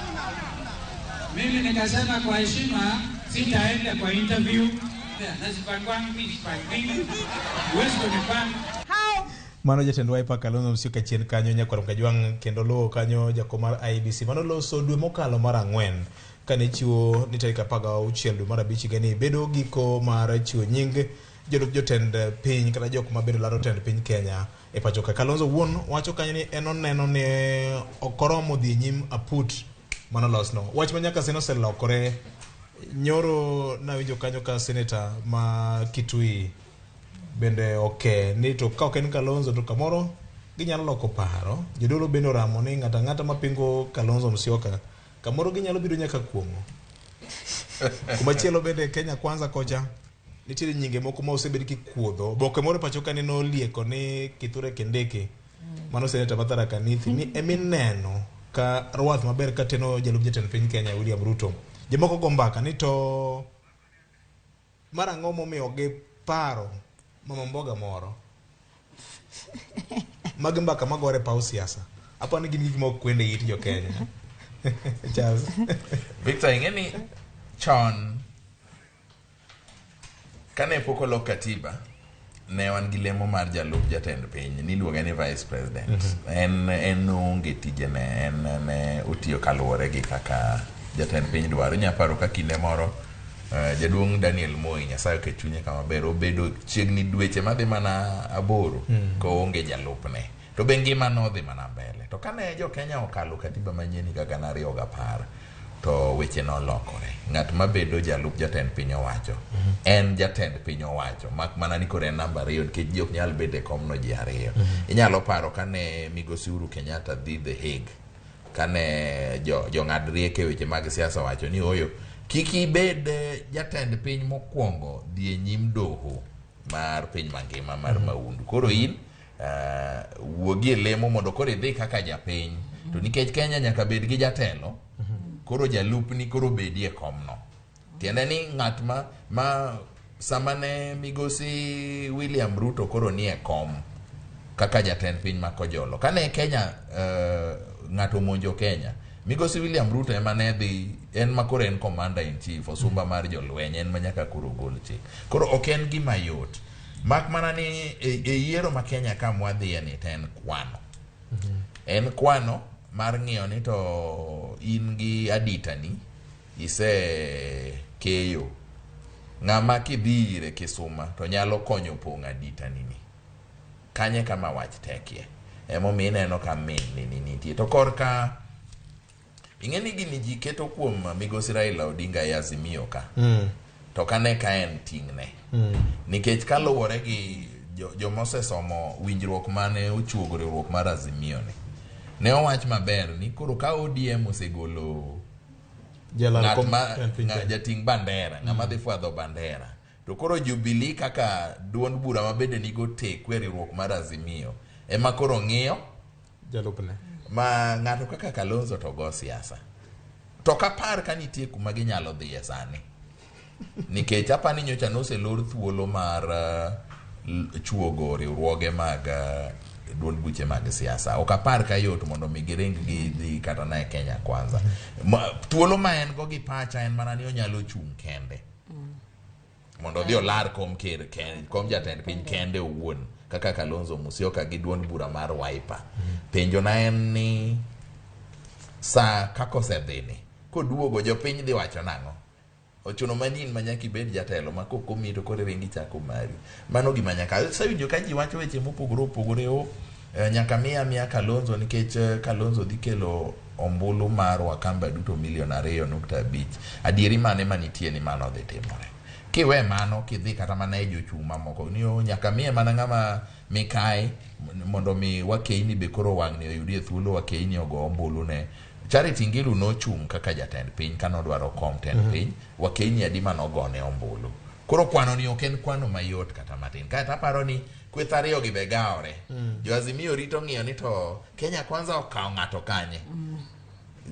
Mimi nikasema kwa heshima sitaenda kwa interview. Mano jatend Wiper Kalonzo Musyoka chien kanyo nyakwarom Kajwang' kendo luwo kanyo jakom mar IEBC mano loso dwe mokalo mar 4 kane chiwo ni tarik 16 dwe mar 5 gani bedo giko mar chiwo nying jolup jotend piny kata jok ma bende laro tend piny Kenya e pacho ka. Kalonzo wuon wacho kanyo ni en oneno ni okoromo dhi nyim aput mano losno. Wach manyaka seno selokore. Nyoro na winjo kanyo ka senator ma Kitui bende ni to ka oken Kalonzo to kamoro ginyalo loko paro. Jodolo bende oramo ni ng'ata mapingo Kalonzo Musyoka kamoro ginyalo biro nyaka kuomo. Kumachielo bende Kenya Kwanza kocha nitiere nyinge moko ma osebed kikuodho. Boke moro pacho ka neno lieko ni Kithure Kindiki mano senator Mathara Kanithi ni emineno ka rwath maber kateno jalup jatend piny Kenya William Ruto. Jomoko go mbaka ni to marang'o momiyo gi paro mama mboga moro mag mbaka magore paw siasa apani gin gik mok kwende it jo Kenya. Charles Victor ingeni chon kane poko lo katiba ne wan gi lemo mar jalup jatend piny niluonge ni vice president. En onge tijene en utiyo kaluwore gi kaka jatend piny dwaro. Nyaparo ka kinde moro jaduong' Daniel Moi Nyasaye ke chunye kama ber obedo chiegni dweche madhi mana 8 ko onge jalupne to be ngima nodhi mana mbele. To kane jo Kenya okalo katiba manyien higa 2010 to weche nolokore. Ng'at mabedo jalup jatend piny owacho en jatend piny owacho mak mana ni kore namba 2 nikech jok nyal bede komno ji 2. Inyalo paro kane migosi Uhuru Kenyatta dhi The Hague kane jo ng'ad rieke weche mag siasa wacho ni oyo kiki bed jatend piny mokwongo dhi nyim doho mar piny mangima mar maundu. Koro in wuogi lemo mondo koro idhi kaka japiny to nikech Kenya nyaka bed gi jatelo koro jalupni koro bedie komno. Tiende ni ng'at ma samane migosi William Ruto koro ni e kom kaka jatend piny makojolo kane Kenya ng'ato monjo Kenya migosi William Ruto ema ne dhi en makoro en commander in chief osumba mar jolweny en manyaka kuro gol chik. Koro ok en gima yot mak mana ni e yiero ma Kenya ka mwadhi ni ten kwano. En kwano mar ng'iyo ni to in gi adita ni ise keyo ng'ama kidhire Kisuma to nyalo konyo pong' adita ni kanye kama wach tekie emomiyo ineno ka min ni nitie to korka ing'eni gini ji keto kuom migosi Raila Odinga e Azimio ka to kane ka en ting'ne nikech kaluwore gi jomosesomo winjruok mane ochuogo riwruok mar Azimio ne owach maber ni koro ka ODM osegolo jating bandera ng'ama dhi fwadho bandera to koro Jubilee kaka duond bura mabende nigo tekwe riwruok mar Azimio ema koro ng'iyo jalupne ma ng'ato kaka Kalonzo to go siasa to kapar ka nitie kuma ginyalo dhiye sani nikech apani nyocha noselor thuolo mar chuogo riwruoge mag duond buche mag siasa ok apar ka yot mondo migiring gi kata na Kenya Kwanza thuolo ma en go gi pacha en mana ni onyalo chung kende mondo dhi olar kom jatend piny kende owuon kaka Kalonzo Musyoka gi duond bura mar Wiper. Penjo na en ni sa kako osedhini koduogo jopiny dhi wacho nang'o ochuno manin manyaka ibed jatelo ma kokomi to kore ringi chako mari mano gima nyaka sayudo ka ji wacho weche mopogore opogore nyaka miya Kalonzo nikech Kalonzo dhi kelo ombulu mar Wakamba duto 2.5 adieri mane manitie ni mano dhi timore kiwe mano kidhi kata mana e jochung' mamoko ni nyaka miye mana ng'ama mikae mondo mi Wakeini be koro wang'ni oyudie thuolo Wakeini ogo ombulu ne Charity Ngilu nochung' kaka jatend piny kanodwaro kom tend piny Wakeini adima nogone ombulu koro kwano ni ok en kwano mayot kata matin kata aparo ni kweth ariyo gi be gaore jo Azimio rito ng'iyo ni to Kenya Kwanza okawo ng'ato kanye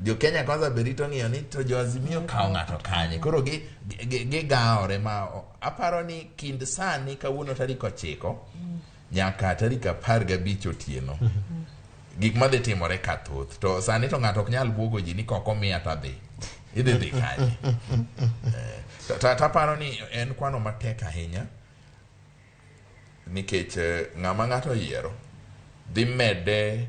jo Kenya Kwanza be rito ng'iyo ni to jo Azimio kawo ng'ato kanye koro gi gaore ma aparo ni kind sani kawuono tarik 9 nyaka tarik 15 otieno gik ma dhi timore kathoth to sani to ng'ato ok nyal buogo ji ni koko miya tadhi idhi kanye taparo ni en kwano matek ahinya nikech ng'ama ng'ato yiero dhi mede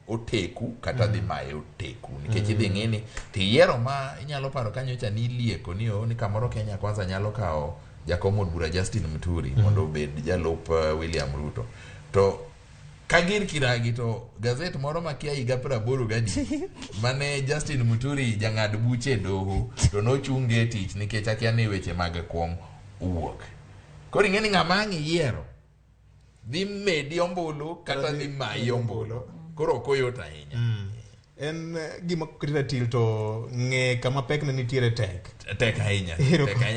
oteku kata dhi maye oteku nikech idhi ng'ini tiyiero ma inyalo paro kanyocha ni ilieko ni kamoro Kenya Kwanza nyalo kawo jakom od bura Justin Muturi mondo obed jalup William Ruto to kagir kiragi to gazet moro makia higa 80 mane Justin Muturi jang'ad buche doho to nochunge tich nikech akia ni weche mag kom uwuok koro ing'eni ng'ama yiero dhi medi ombulu kata dhi mayi ombulu koro koyota ahinya en gima krita til to ng'e kama pek ne nitiere tek ahinya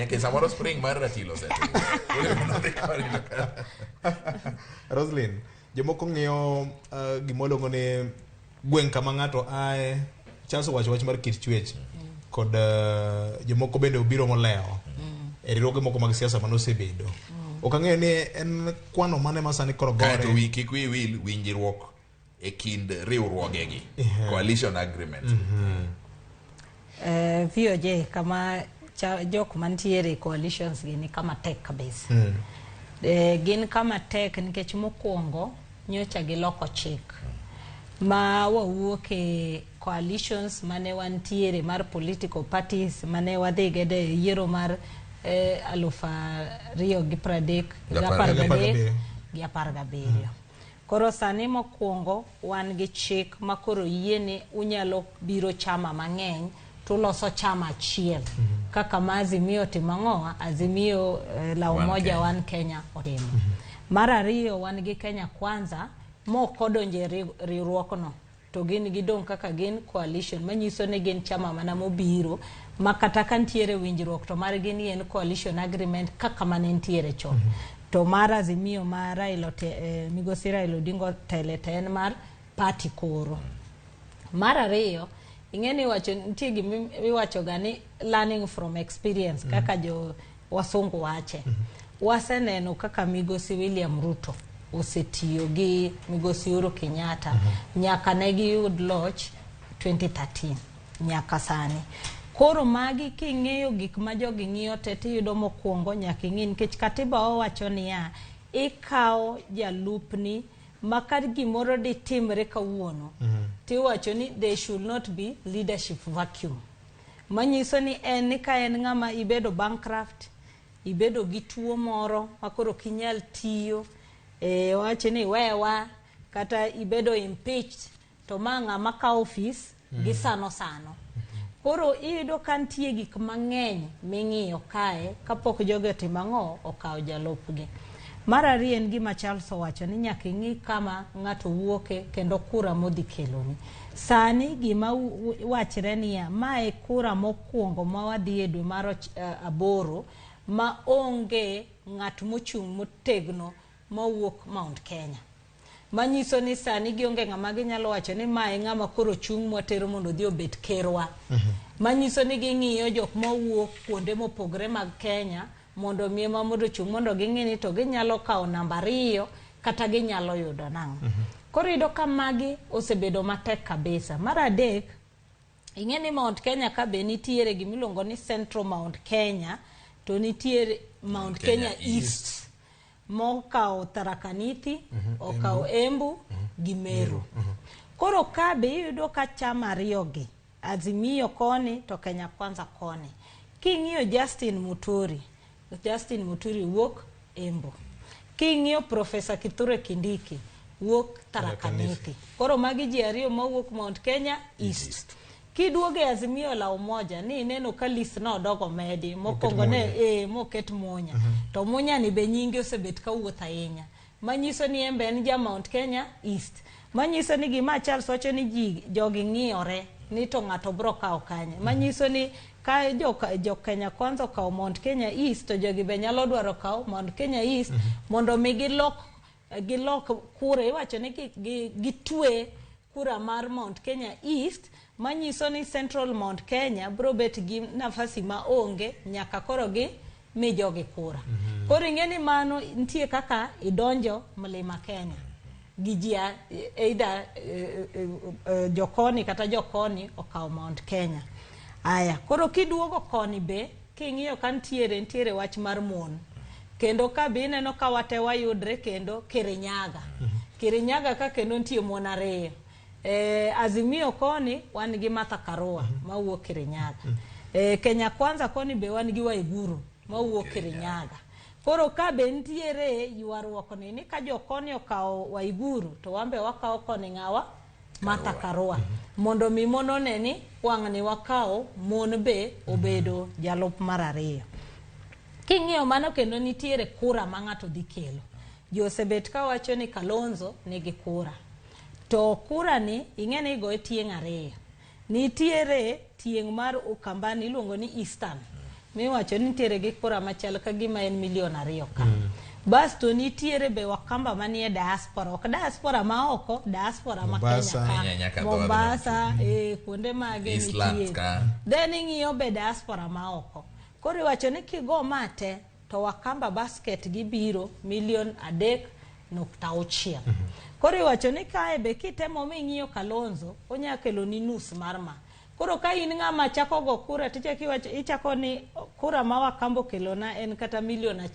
ke samoro spring mar ratilo set Roslyn jomoko ng'iyo gimoluongo ni gweng' kama ng'ato ae Charles wacho wach mar kit chwech kod jomoko bende obiro molewo e riwruoge moko mag siasa manosebedo ok ang'eyo ni en kwano mane masani koro gore kato kik wil winjruok e kind riwruogegi coalition agreement VOJ kama jok mantiere coalitions gini kama tek kabisa gin kama tek nikech mokwongo nyocha giloko chik ma wawuok e coalitions mane wantiere mar political parties mane wadhi gede yiero mar 2017 koro sani mokwongo wan gi chik ma koro yiene unyalo biro chama mang'eny tuloso chama achiel kaka ma Azimio timang'oa Azimio la umoja One Kenya otimo mar ariyo wan gi Kenya Kwanza mokodonje riwruokno to gin gidong kaka gin coalition manyiso ni gin chama mana mobiro makata kantiere winjruok to mar gin yen coalition agreement kaka manentiere chon to mar Azimio mar Migosi Raila Odinga teleten mar party koro mar ariyo ing'eni wacho nitie gimiwacho gani learning from experience kaka jo wasungu wache waseneno kaka Migosi William Ruto osetiyo gi Migosi Uhuru Kenyatta nyaka ne giyud loch 2013 nyaka sani koro magi king'eyo gik ma jogi ng'iyo te tiyudo mokwongo nyaka ing'i nikech katiba owacho niya ikawo jalupni makar gimoro ditimre kawuono tiwacho ni there should not be leadership vacuum manyiso ni en ni ka en ng'ama ibedo bankrupt ibedo gi tuo moro makoro kinyal tiyo wacho ni wewa kata ibedo impeached to ma ng'ama ka office gi sano koro iyudo kantie gik mang'eny ming'iyo kae kapok jogo timang'o okawo jalupgi mar ariyo en gima Charles owacho ni nyaka ing'i kama ng'ato wuoke kendo kura modhi keloni sani gima wachre niya mae kura mokwongo ma wadhi e dwe mar 8 ma onge ng'at mochung' motegno mawuok Mount Kenya manyiso ni sani gionge ng'ama ginyalo wacho ni mae ng'ama koro chung' mwatero mondo dhi obet kerwa manyiso ni ging'iyo jok mawuok kuonde mopogre mag Kenya mondo miema mondo chung' mondo ging'i ni to ginyalo kawo namba 2 kata ginyalo yudo nang'o koro yudo ka magi osebedo matek kabisa mar adek ing'eni Mount Kenya ka be nitiere gimiluongo ni Central Mount Kenya to nitiere Mount Kenya East mokawo Tharaka Nithi okawo Embu gi Meru koro ka be yudo ka chama ariyogi Azimio koni to Kenya Kwanza koni. King'iyo Justin Muturi wuok Embu. King'iyo Professor Kithure Kindiki wuok Tharaka Nithi. Koro magi ji ariyo mawuok Mount Kenya East. Kiduoge Azimio la Umoja ni neno ka list no dogo medi mokongo ne moket Munya. To Munya ni be nyinge osebet ka wuoth ahinya. Manyiso ni embe en ja Mount Kenya East. Manyiso ni gima Charles wacho ni jogi ng'iyore ni to ng'ato bro kawo kanye. Manyiso ni ka jo Kenya Kwanza kawo Mount Kenya East to jogi be nyalo dwaro kawo Mount Kenya East mondo mi gilok kura. Iwacho ni gitwe kura mar Mount Kenya East. Manyiso ni Central Mount Kenya bro bet gi nafasi ma onge nyaka koro gi mi jogi kura. Koro ing'eni mano nitie kaka idonjo Mlima Kenya. Gijia either jokoni kata jokoni okawo Mount Kenya. Aya, koro kiduogo koni be king'iyo ka ntiere wach mar mon. Kendo ka be ineno ka wate wayudre kendo Kirinyaga ka kendo nitie mon ariyo. Azimio koni wan gi Martha Karua mawuok Kirinyaga. Kenya Kwanza koni be wan gi Waiguru mawuok Kirinyaga. Koro ka be ntiere ywaruok ni ka jokoni okawo Waiguru to wambe wakawo koni ng'awa Martha Karua. Mondo mi mon oneni wang'ni wakawo mon be obedo jalup mar ariyo. King'iyo mano kendo nitiere kura ma ng'ato dhi kelo. Josebet ka wacho ni Kalonzo nigi kura. To kura ni ing'eni igoye tieng' ariyo. Nitiere tieng' mar Ukambani iluongo ni Eastern. Miwacho ni nitiere gi kura machal ka gima en 2 million ka. Bas to nitiere be Wakamba manie diaspora. Ok diaspora ma oko, diaspora ma Kenya ka. Mombasa, kuonde mage nitie. Then ing'iyo be diaspora ma oko. Koro iwacho ni kigo mate to Wakamba basket gibiro 3.6 million. Koro iwacho ni kae be kitemo ming'iyo Kalonzo onyakelo ni nus mar ma. Koro ka in ng'ama chako go kura ichako ni kura ma Wakambo kelona en kata 1 million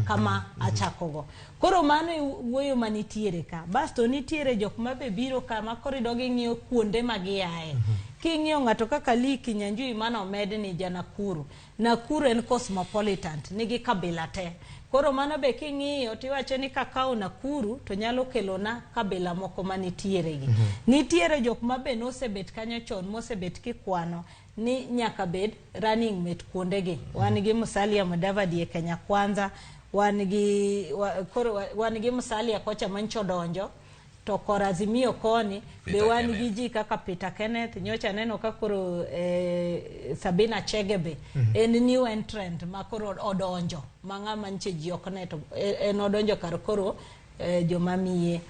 kama achako go. Koro mano wuoyo manitiere ka. Basto nitiere jok ma be biro kama koro dogi ng'iyo kuonde magiae. King'iyo ng'ato kaka Lee Kinyanjui mano med ni Nakuru. Nakuru en cosmopolitan, nigi kabila te. Koro mano be king'iyo tiwacho ni kakao Nakuru to nyalo kelona kabila moko manitiere gi. Nitiere jok ma be nosebet kanyo chon mosebet kikwano ni nyaka bed running mate kuonde gi. Wan gi Musalia Mudavadi e Kenya Kwanza, wan gi Musalia kocha mancho donjo. To kor Azimio koni be wan gi ji kaka Peter Kenneth nyocha neno ka koro Sabina Chegebe en new entrant ma koro odonjo manga manche ji okne to en odonjo kar koro jomamiye.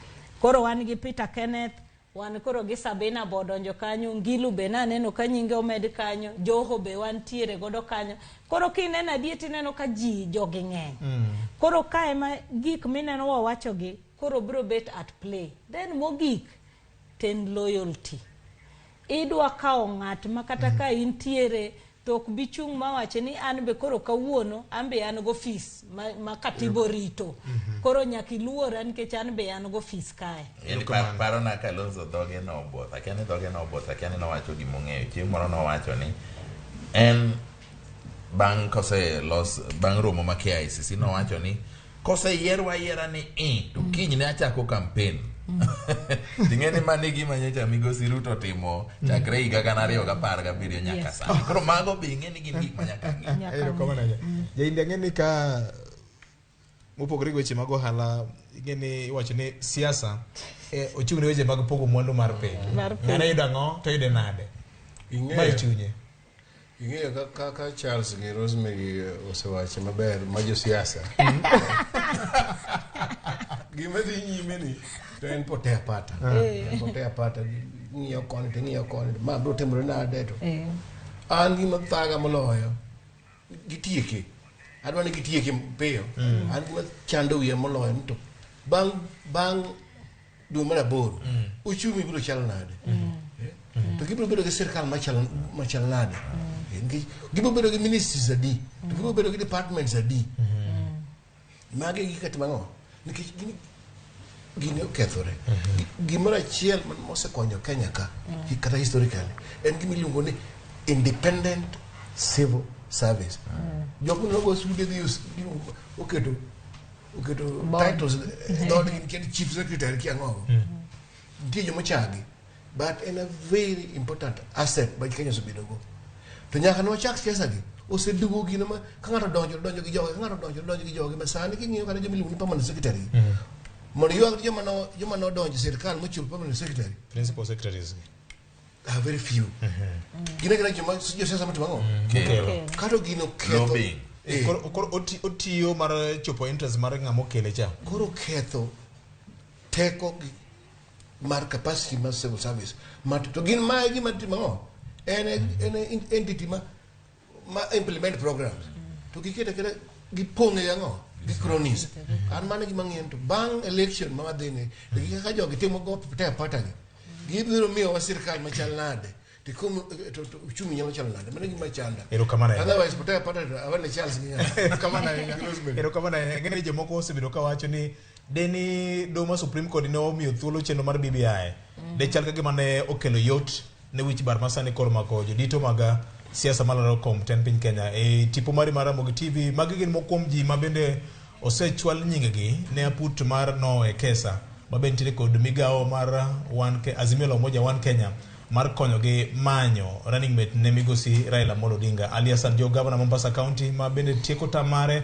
Koro wan gi Peter Kenneth, wan koro gi Sabina bodonjo kanyo, Ngilu be na neno ka nyinge omed kanyo, Joho be wan tiere godo kanyo. Koro kinena dieti neno ka ji jogi ng'eny. Koro kae ma gik mineno wawacho gi koro bro bet at play. Then mogik ten loyalty. Idwa kawo ng'at makata ka intiere to ok bichung' mawache ni an be koro kawuono an be an go office ma katibo rito. Koro nyaki luora nikech an be an go office kae. Paro na Kalonzo dhoge no oboth. Akiani dhoge no oboth. Akiani no wacho gimong'eyo. Chieng' moro no wacho ni en bang' bang' romo ma KICC no wacho ni kose yierwa yiera ni to kiny ne achako campaign. Ting'eni mani gima nyocha Migosi Ruto timo chakre higa 2017 nyaka sani. Koro mago be ing'eni gin gik ma nyaka ng'i. Jaindi ang'eni ka mopogore weche mag ohala ing'eni iwacho ni siasa ochung' ne weche mag pogo mwandu mar piny. Ng'ane yudo ang'o to yude nade. Ma chunye. Ing'eyo kaka Charles gi Rosemary osewache maber ma jo siasa. Gima dhi nyime ni to en potea pata. Potea pata ng'iyo koni ma bro timore nade to. An gima thaga moloyo gitieke. Adwa ni gitieke piyo. An gima chando wiye moloyo to bang' dwe mar 8 uchumi biro chalo nade. To gibiro bedo gi sirkal machal nade. Gibiro bedo gi ministries adi. To gibiro bedo gi departments adi. Mage gi kati mang'o. Nikech gini okethore. Gimoro achiel man mosekonyo Kenya ka kata historically en gima iluongo ni independent civil service. Jok nogo sude gi oketo titles dod gin chief secretary ki ango. Nitie joma chagi, but in a very important asset by Kenya subedo go. To nyaka no chak siasa gi osedugo gino ma ka ng'ato donjo gi joge, ka ng'ato donjo gi joge, masani king'iyo kata joma iluongo ni permanent secretary. Mondo yuag joma no donjo sirkal mochul permanent secretary, principal secretaries are very few. Gina joma siasa mtu mango kato gino ketho koro otiyo mar chopo interest mar ng'amo kele cha, koro ketho teko mar capacity mar civil service to gin ma gima timo en entity ma implement programs to giketa kera giponge yango gi cronies an mane gima ngien to bang election ma wadhine gika jogi timo go pete patani gibiro miyo wa sirkal machal nade to uchumi nyalo chalo nade mane gima chanda otherwise pete patani awane Charles ngiya kamana ngene jomoko osebedo ka wacho ni deni doma Supreme Court ne omiyo thuolo chenro mar BBI de chal ka gima ne okelo yot ne wich bar masani kor mako jodito maga siasa malaro kom ten piny Kenya tipo mari mar Ramogi TV magi gin mokwom ji mabende osechwal nyingegi ne aput mar no kesa mabende tire kod migao mar Azimio la Umoja One Kenya mar konyogi manyo running mate ne migosi Raila Amolo Odinga alias jo governor Mombasa County mabende tieko tamare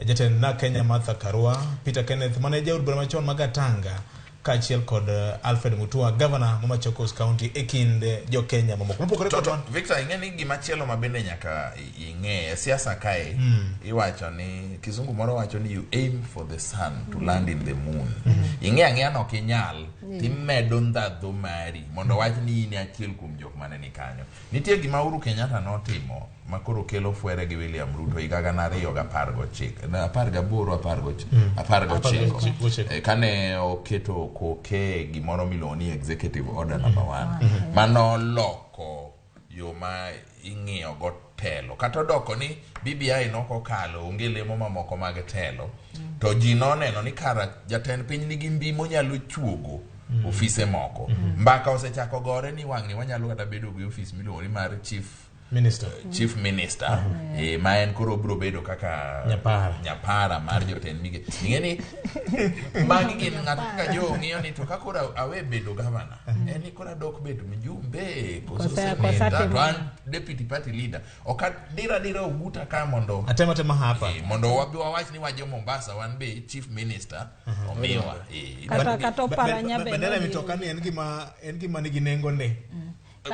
jatend na Kenya Martha Karua, Peter Kenneth manager od bura machon Magatanga kachiel kod Alfred Mutua governor Machakos County ekind jo Kenya mamoko. Mopogore kod Victor ingeni gima chielo mabende nyaka ing'e siasa kae iwacho ni kizungu moro wacho ni you aim for the sun to land in the moon. Ing'e ang'e no kinyal timedo ndadho mari mondo wach ni in achiel kuom jok mane ni kanyo. Nitie gima Uhuru Kenyatta notimo makoro kelo fuere gi William Ruto igaga na 2019 kane oketo koke gimoro miloni executive order number 1 mano loko yo ma ing'iyo go telo kata doko ni BBI noko kalo onge lemo mamoko mag telo to ji noneno ni kara jatend piny nigi mbi monyalo chuogo ofise moko mbaka osechako gore ni wang'ni wanyalo kata bedo gi ofis miluongo ni mar chief minister ma en koro bro bedo kaka nyapara mar jotend mige ingeni magi gin ng'ato ka jo ng'iyo ni to kakora awe bedo governor en ni kora dok bedo mjumbe koso deputy party leader oka dira uguta ka mondo atema hapa mondo wawach ni wajo Mombasa wan be chief minister omiwa kata paranya be bandera mitokani en gima nigi nengo ne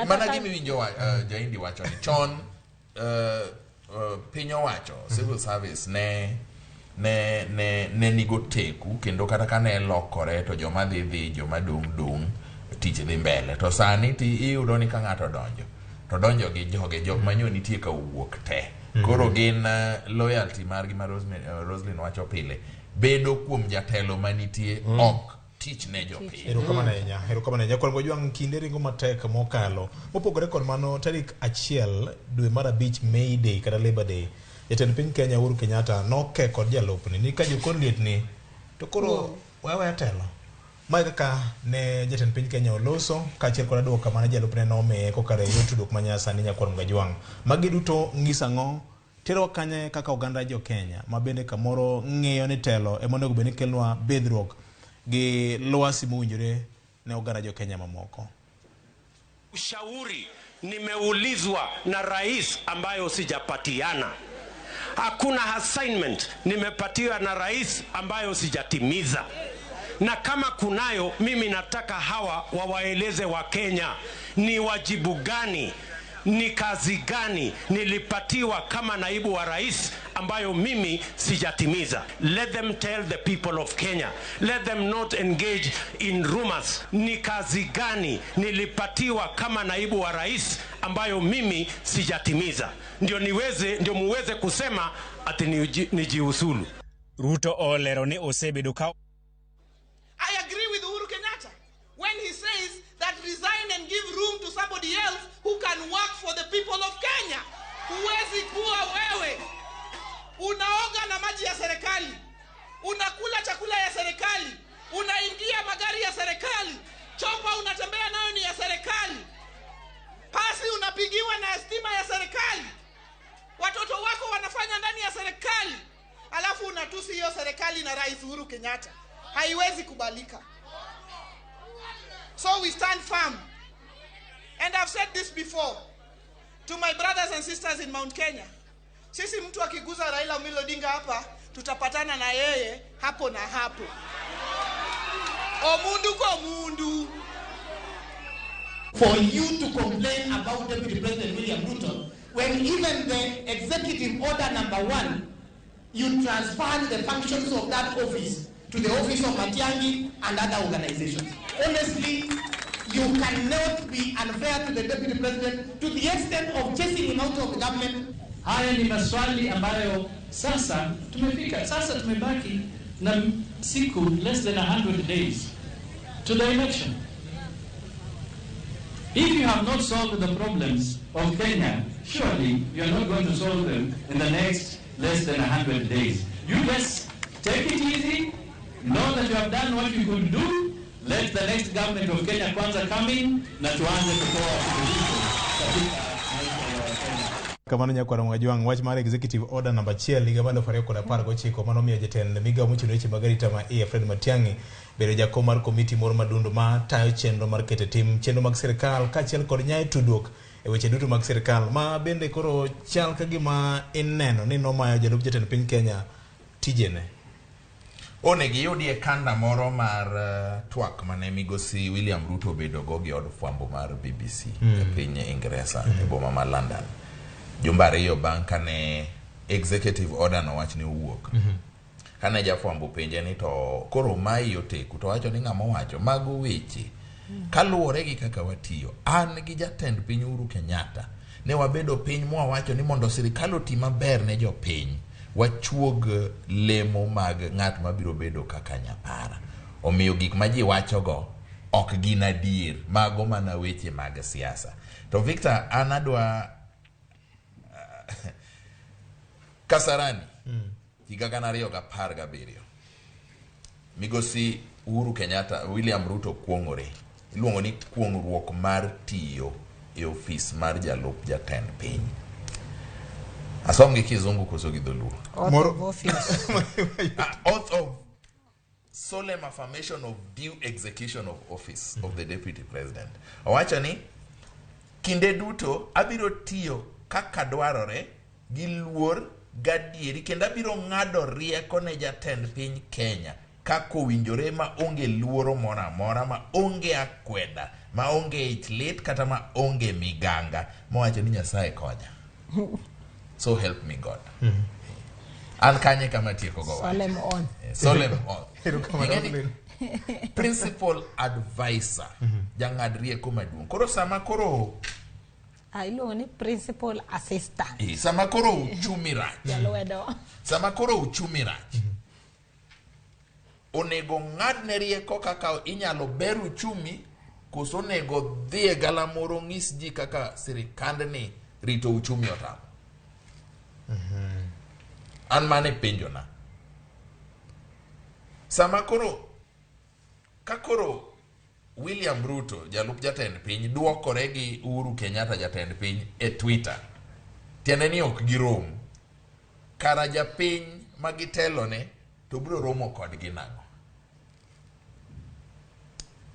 mana gimi winjo jaindi wacho ni chon pinyo wacho civil service ne nigo teku kendo kata kane lokore to joma dhi joma dung tich dhi mbele to sani ti iyudo ni ka ng'ato donjo gi jok manyo nitie ka wuok te koro gin loyalty mar gima Roslyn wacho pile bedo kuom jatelo manitie ok tich ne jopiny. Erokamana nya koro jwang kinde ringo matek mokalo mopogore kod mano tarik 1 dwe mar 5 May Day kata Labor Day jatend piny Kenya Uhuru Kenyatta noke kod jalupni ni ka jokon liet ni to koro wewe telo mai kaka ne jatend piny Kenya oloso kachiel kod duoko mana jalupne no me kokare yotudok manyasa ni nyakor mgajwang magi duto ngisango tero kanye kaka oganda jo Kenya mabende kamoro ng'iyo ni telo emonego beni kelwa bedrock gi lwasi muinjore ne oganda jo Kenya mamoko. Ushauri nimeulizwa na rais ambayo sijapatiana. Hakuna assignment nimepatiwa na rais ambayo sijatimiza. Na kama kunayo mimi nataka hawa wawaeleze wa Kenya ni wajibu gani, ni kazi gani nilipatiwa kama naibu wa rais ambayo mimi sijatimiza. Let them tell the people of Kenya. Let them not engage in rumors. Ni kazi gani nilipatiwa kama naibu wa rais ambayo mimi sijatimiza. Ndio muweze kusema ati nijiusulu. Ruto olero ni osebedo ka I agree with Uhuru Kenyatta when he says that resign and give room to somebody else who can work for the people of Kenya. Huwezi kuwa wewe unaoga na maji ya serikali, unakula chakula ya serikali, unaingia unafanya ndani ya serikali alafu unatusi hiyo serikali na Rais Uhuru Kenyatta. Haiwezi kubalika. So we stand firm. And I've said this before to my brothers and sisters in Mount Kenya. Sisi mtu akiguza Raila Amolo Odinga hapa, tutapatana na yeye hapo na hapo. Omundu kwa mundu. For you to complain about Deputy President William Ruto, when even the executive order number 1, you transfer the functions of that office to the office of Matiang'i and other organizations. Honestly, you cannot be unfair to the Deputy President to the extent of chasing him out of the government. Haya ni maswali ambayo sasa tumefika. Sasa tumebaki na siku less than 100 days to the election. If you have not solved the problems of Kenya, surely you are not going to solve them in the next less than 100 days. You just take it easy, know that you have done what you could do, let the next government of Kenya kwanza come in, na tuanze kutoa opposition katika kamano nyakwara mwajwang wach mar executive order number 1 liga malo fario koda par gochiko mano miyo jatend migawo mochung' weche mag arita ma Fred Matiang'i bedo jakom mar komiti moro madundo ma tayo chenro mar keto tim chenro mag sirkal kaachiel kod nyayo tudruok e weche duto mag sirkal ma bende koro chal ka gima ineno ni nomayo jalup jatend piny Kenya tijene. Onegi yudi e kanda moro mar twak mane migosi William Ruto bedo go gi od fwambo mar BBC e piny Ingresa e boma ma London. Jumba ariyo bang' kane executive order no wach ni owuok. Kane jafwambo penje ni to koro mai yoteku to wacho ni ng'ama wacho mago weche kaluwore gi kaka watiyo an gi jatend piny Uhuru Kenyatta ne wabedo piny mwawacho ni mondo sirikal oti maber ne jopiny wachuog lemo mag ng'at mabiro bedo kaka nyapara. Omiyo gik ma ji wachogo ok gin adier, mago mana weche mag siasa. To Victor, anadwa Kasarani higa gana 2017 migosi Uhuru Kenyatta William Ruto kuong'ore iluongo ni kuong'ruok mar tiyo e ofis mar jalup jatend piny. Asomgi kizungu koso gi dholuo. Oath of solemn affirmation of due execution of office of the deputy president. Owacho ni kinde duto abiro tiyo kaka dwarore gi luor gadieri kendo abiro ng'ado rieko ne jatend piny Kenya kako winjore ma onge luoro mora mora, ma onge akweda, ma onge ichlit kata ma onge miganga. Mowacho ni Nyasaye konya. So help me God. An kanye kama tieko go. Solemn on. Solemn on. Principal advisor. Jang'ad rieko maduong'. Koro sama koro iluongo ni principal assistant. Sama koro uchumi rach. Jalwedo. Sama koro uchumi rach. Onego ng'ad ne rieko kaka inyalo ber uchumi, koso onego dhi e galamoro ng'is ji kaka sirikand ni rito uchumi otamo. An mane penjo na. Sama koro kakoro William Ruto jalup jatend piny duokore gi Uhuru Kenyatta jatend piny e Twitter. Tiende ni ok girom. Kara japiny magitelone to biro romo kodgi nang'o.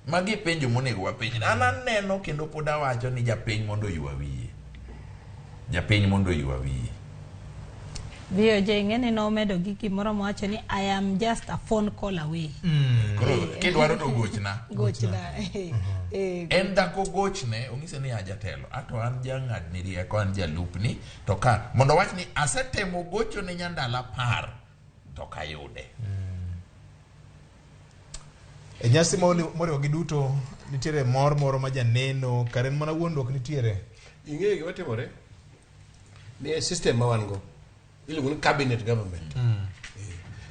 Magi penjo monego wapenj. An aneno kendo pod awacho ni japiny mondo ywa wiye. Japiny mondo ywa wiye. VOJ ng'eni nomedo gi gimoro mowacho ni I am just a phone call away. Koro kidwaro to gochna. Gochna. En dhako gochne ong'ise ni ajatelo. Ato an jang'ad ni rieko, an jalupni to ka mondo wach ni asetemo gocho ne nyandala par to kayude. E nyasi moriwo gi duto nitiere mor moro ma janeno karen mana wuondruok nitiere. Ing'eyo gima timore? Ni system ma wan go iluongo ni cabinet government.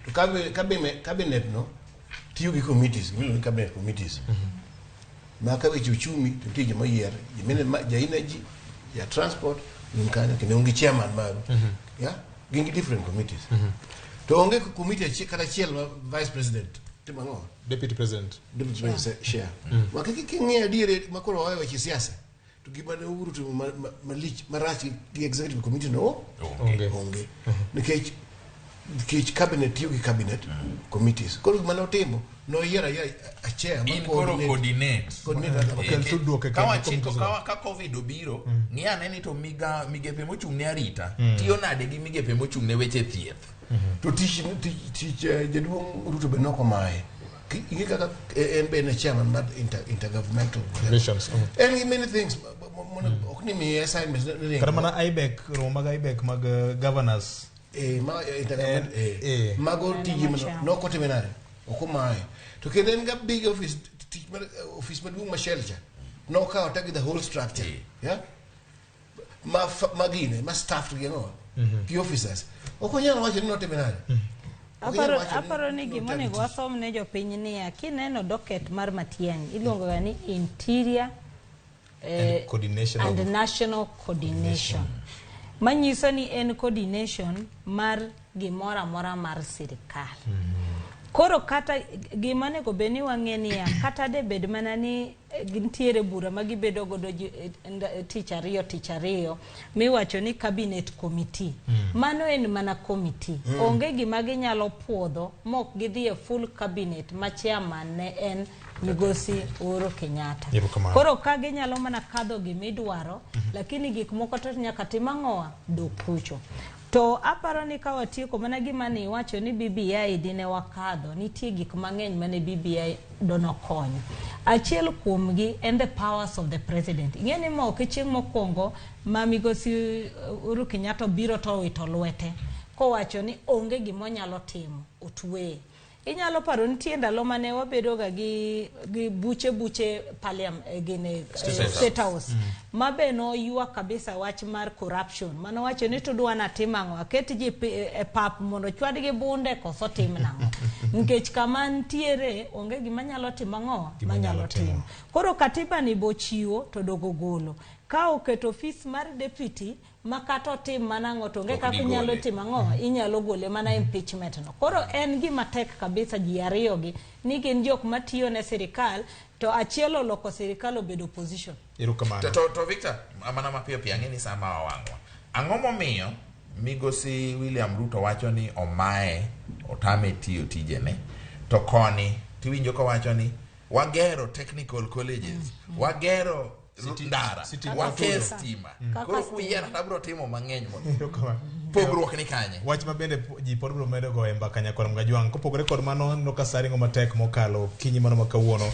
To cabinet no tiyo gi committees, iluongo ni cabinet committees. Ma ka weche uchumi to tije moyier, ja energy, ja transport, ninkana kendo onge chairman maru. Yeah, gin different committees. To onge committee kata chiel ma vice president deputy president share. Wakiki king'eyo adiere makoro wawe weche siasa. to give an Uhuru to Marachi, the executive committee, no? Onge. The cabinet, cabinet committees. Because Manotemo, no year a chair. Coordinate. Ka COVID obiro, ng'ia neni to migepe mochung'ne arita, tiyo nade gi migepe mochung'ne weche thieth. To teach jaduong' Ruto Benoko Mae. He got a chairman, not intergovernmental relations. And many things. Okni mi assignments. Karamana IBEC, Romaga IBEC, mag governors. Intergovernment. Mago tiji no kotemenare. Okumai. To kenga big office office madu mashelja. No ka otagi the whole structure. Yeah. Magine, ma staff to the officers. Okonya wache no temenare. Aparo ni gimone gwasom ne jopiny ni kineno docket mar Matiang'i iluongo ni interior and national coordination. Manyiso ni en coordination mar gimora mora mar sirikal. Koro kata gimane go beni wang'eni kata de bed mana ni gintiere bura magi bedo godo tich ariyo miwacho ni cabinet committee. Mano en mana committee. Onge gima ginyalo puodho mok gidhi e full cabinet ma chairman ne en Migosi Uhuru Kenyatta. Koro ka ginyalo mana kadho gimidwaro lakini gik moko to nyaka timang'oa dokucho. To aparo ni ka watieko mana gima ni wacho ni BBI dine wakadho nitie gik mang'eny mane BBI dono konyo. Achiel kuomgi and the powers of the president. Ing'eni mo kichieng' mokwongo ma Migosi Uhuru Kenyatta biro to wito lwete kowacho ni onge gimonyalo timo otwe. Inyalo paro nitie ndalo mane wabedo ga gi buche parliament state house mabe no yua kabisa wach mar corruption mano wacho ni to dwana timango aket ji e pap mondo chwad gi bunde koso tim nango nikech kama ntiere onge gima nyalo timango manyalo timo. Koro katiba ni bochiwo to dogo golo ka oketo office mar deputy makato tim manango to nge kaka inyalo timango inyalo gole mana impeachment no. Koro en gima tek kabisa ji ariyogi ni gin jok matiyo ne sirikal to achielo loko sirikal obedo opposition. To Victor, amana mapiyo ng'eni sama wawangwa. Ang'o momiyo Migosi William Ruto wacho ni omae otame tiyo tijene to koni tiwinjo ko wacho ni wagero technical colleges, wagero ndara, waker stima. Koro kuyiera tabro timo mang'eny mo. Pogruok ni kanye. Wach mabende ji pod bro medo go emba kanya kor Mgajwang' kopogore kod mano no kasaringo matek mokalo kinyi mano makawuono.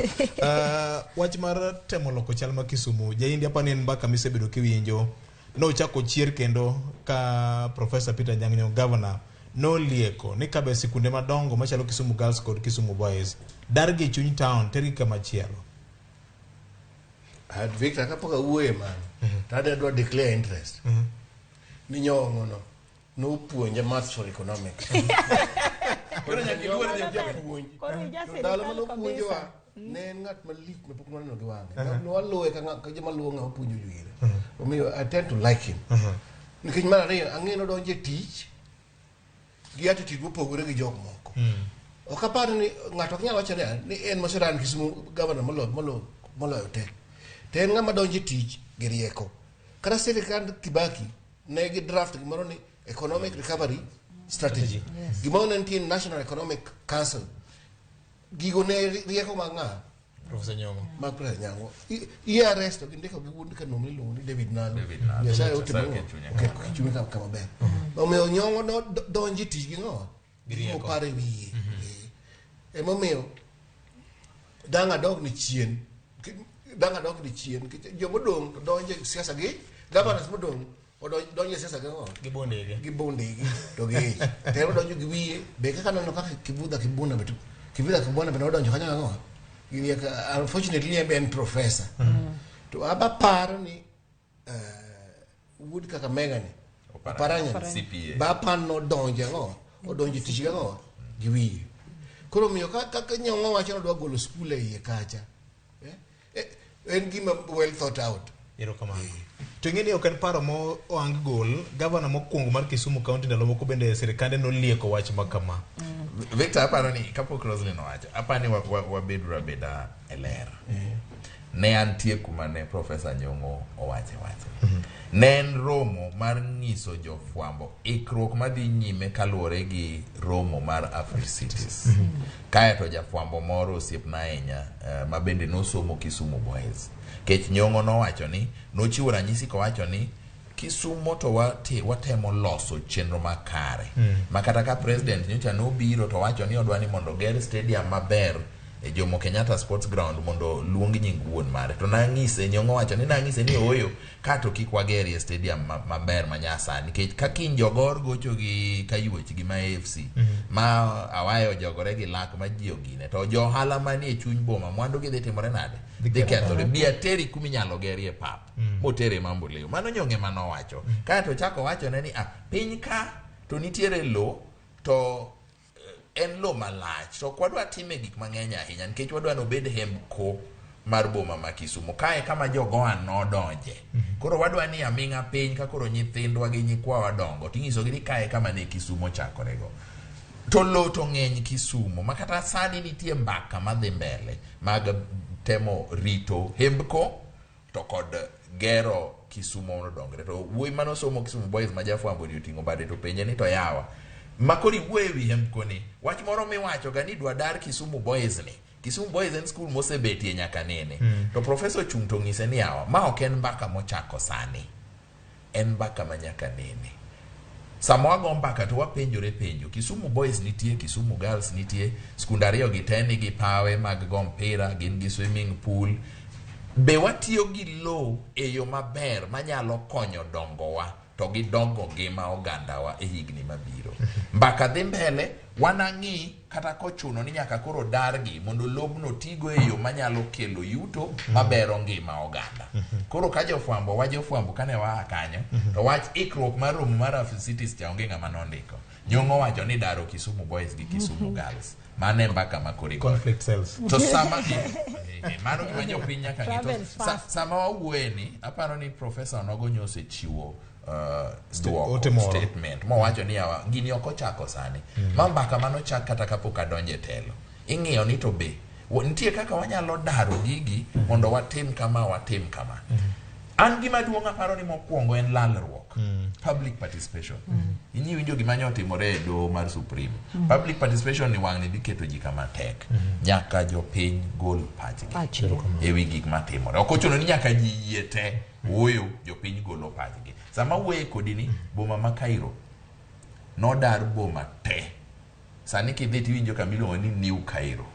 Wach mar temo loko chal ma Kisumu jaindi apa ni en mbaka misebedo kiwinjo no chako chier kendo ka Professor Peter Nyang'nyo governor no lieko ni kabe sikunde madongo machalo Kisumu Girls kod Kisumu Boys dargi chuny town tergi kama chielo. Victor kapoka uwe man. Tada do declare interest. Ni nyongo no puonja maths for economics. Koro nyaki duar ni japuonj. Dalo mano puonjwa ne ngat malik me pok nono giwange. No aloe ka joma luonga opuonjo juire. Omiyo I tend to like him. Nikech mar ariyo ang'eno donje tich gi attitude mopogore gi jok moko. Ok aparo ni ng'ato nyalo wacho ni en moseran Kisumu governor moloyo te. To en ng'ama donje tich gi rieko. Kata sirikand Kibaki ne gi draft gimoro ni economic recovery strategy. Gimoro ne nitie National Economic Council. Gigo ne rieko mang'a Professor Nyong'o. Mag Professor Nyong'o. IRS to gindiko gi wuond kanome luongo ni David Nalo. Nyasaye otimo kichumi kama ber. Omiyo Nyong'o no donje tich gi ng'o? Gi rieko. Opare wiye. Emomiyo danga dog ni chien. Danga dog ni chien. Jomodong to donje siasa gi. Governors modong donje siasa gi ng'o? Gi bondegi. Gi bondegi. To gi. Tero donjo gi wiye. Be kaka nono kaka kibudha kibuna betu. Kibudha kibuna be donjo kanya ng'o? Unfortunately, I'm a professor. To aba paro ni wood kaka megani. Paranya CPA. Ba pan no donje ngo. O donje tichiga ngo. Giwi. Koro miyo kaka Nyong'o wacho do golo school e kacha. En gima well thought out. Yero kamano. To ng'eni ok en paro mo oang gol governor mokwongo mar Kisumu County ndalo moko bende sirikande no lieko wach makama. Victor aparo ni kapok Roslyn owacho apani wabedra beda eler. ne antie kuma ne Professor Nyong'o owache. Ne en romo mar nyiso jofwambo ikruok madhi nyime kaluwore gi romo mar Africities. Kae to jafwambo moro osiepna ahinya ma bende nosomo Kisumu Boys. Kech Nyong'o nowacho ni nochiwo ranyisi kowacho ni Kisumu to watemo loso chenro makare. Makata ka president nyocha nobiro to wacho ni odwani mondo ger stadium maber e Jomo Kenyatta Sports Ground mondo luong nying wuon mare. To nang'ise Nyong'o wacho ni nang'ise ni oyo kato kik wagerie stadium maber manyasa nikech ka kiny jogor gocho gi kayuoch gi ma AFC ma awayo jogore gi lak ma ji ogine to jo ohala manie chuny boma mwandu gi dhi timore nade dhi kethore biateri kuminyalo gerie pap motere mambo leo. Mano Nyong'o mano wacho kato chako wacho ne ni piny ka to nitiere lo to en lo malach to kwadwa time gik mang'eny ahinya nikech wadwa nobed hembko mar boma ma Kisumu kae kama jogoan nodonje. Koro wadwa ni aming'a piny ka koro nyithindwa gi nyikwa wadongo ting'iso gi ni kae kama ne Kisumu chakorego. To lo to ng'eny Kisumu makata sani nitie mbaka madhi mbele mag temo rito hembko to kod gero Kisumu nodongre. To wuoyi manosomo Kisumu Boys ma jafwambo ni oting'o bade to penje ni to yawa makori wuewi hembko ni wach moro miwacho ga ni dwa dar Kisumu Boys ni. Kisumu Boys en school mosebetie nyaka nene. To Professor Chung to ng'ise ni yawa ma ok en mbaka mochako sani. En mbaka ma nyaka nene. Sama wago mbaka to wapenjore penjo. Kisumu Boys nitie, Kisumu Girls nitie, skundario gi teni gi pawe mag go mpira, gin gi swimming pool. Be watiyo gi lo e yo maber manyalo konyo dongowa to gi dongo ngima ogandawa e higni mabiro. Mbaka dhi mbele wanang'i kata kochuno ni nyaka koro dargi mondo lobno tigo e yo manyalo kelo yuto mabero ngima oganda. Koro ka jofwambo wajofwambo kane waa kanyo to wach ikruok mar romo mar Africities cha onge ng'ama nondiko. Nyong'o wacho ni daro Kisumu Boys gi Kisumu Girls. Mane mbaka makori conflict cells. To sama mano gima jopiny nyaka ng'e to sama wawuoye ni aparo ni Professor Nogonyo osechiwo statement mo wacho ni yawa gini oko chako sani mbaka mano chak kata kapok adonje telo ing'iyo ni to be nitie kaka wanyalo daro gigi mondo watim kama an gima duong' aparo ni mokwongo en lalruok public participation winjo gima nyotimore e doho mar Supreme public participation ni wang' ni dhi keto ji kama tek nyaka jopiny gol pachgi e wi gik matimore ok ochuno ni nyaka ji yie te oyo jopiny golo pachgi. Sama wuoye kodi ni boma ma Cairo nodar boma te sani kidhi tiwinjo kamiluongo ni New Cairo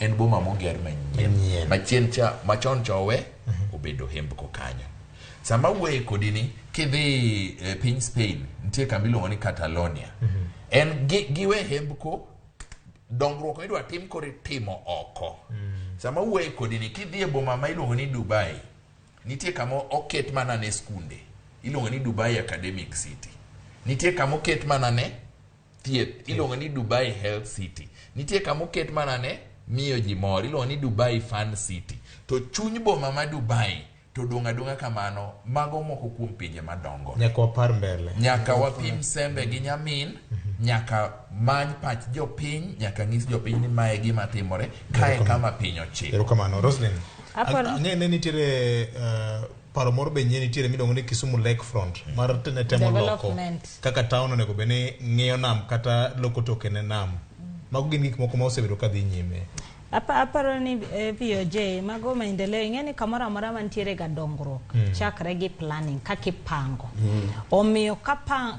en boma moger manyien machien cha machon chowe obedo hembko kanyo. Sama wuoye kodi ni kidhi piny Spain nitie kamiluongo ni Catalonia en giwe hembko dongruok idwa tim kore timo oko. Sama wuoye kodi ni kidhi e boma ma iluongo ni Dubai nitie kama oket mana ne skunde iluongo ni Dubai Academic City. Nitie kama oket mana ne thieth iluongo ni Dubai Health City. Nitie kama oket mana ne miyo ji mor iluongo ni Dubai Fun City. To chuny boma ma Dubai to donga kamano mago moko kuom pinje madongo. Nyaka wapar mbele. Nyaka wapim sembe gi nyamin nyaka many pach jopiny nyaka ng'is jopiny ni mae gima timore kae kama piny ochiko. Erokamano Roslyn. Ng'e nitiere paro moro be nitiere miluongo ni Kisumu Lakefront mar temo loko kaka town onego be ni ng'iyo nam kata loko toke ne nam. Mago gin gik moko ma osebedo ka dhi nyime. Aparo ni POJ mago maendeleo ing'eni kamoro amora mantiere ga dongruok chakre gi planning kaka ipango. Omiyo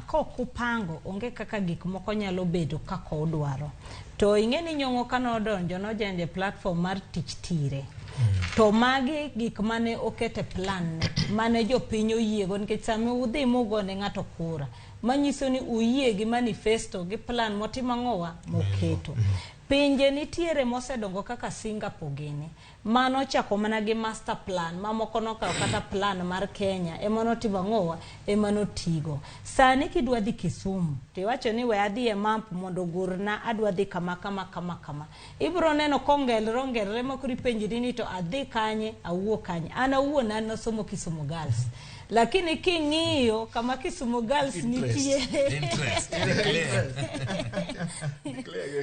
kokupango onge kaka gik moko nyalo bedo kaka odwaro. To ing'eni Nyong'o kanodonjo nojenje platform mar tich tire. To magi gik mane okete plan mane jopiny oyiego nikech sami udhi mugone ng'ato kura manyiso ni uyie gi manifesto gi plan motimo ang'owa moketo. Pinje nitiere mosedongo kaka Singapore gini mano chako mana gi master plan mamoko nokawo kata plan mar Kenya emano timo ang'owa emano tigo. Sani kidwa dhi Kisumu tiwacho ni we adhi e map mondo gurna adwa dhi kama ibro neno kongelre makuri penjiri ni to adhi kanye awuo kanye an awuon an nosomo Kisumu Girls lakini king'iyo kama Kisumu Girls nitie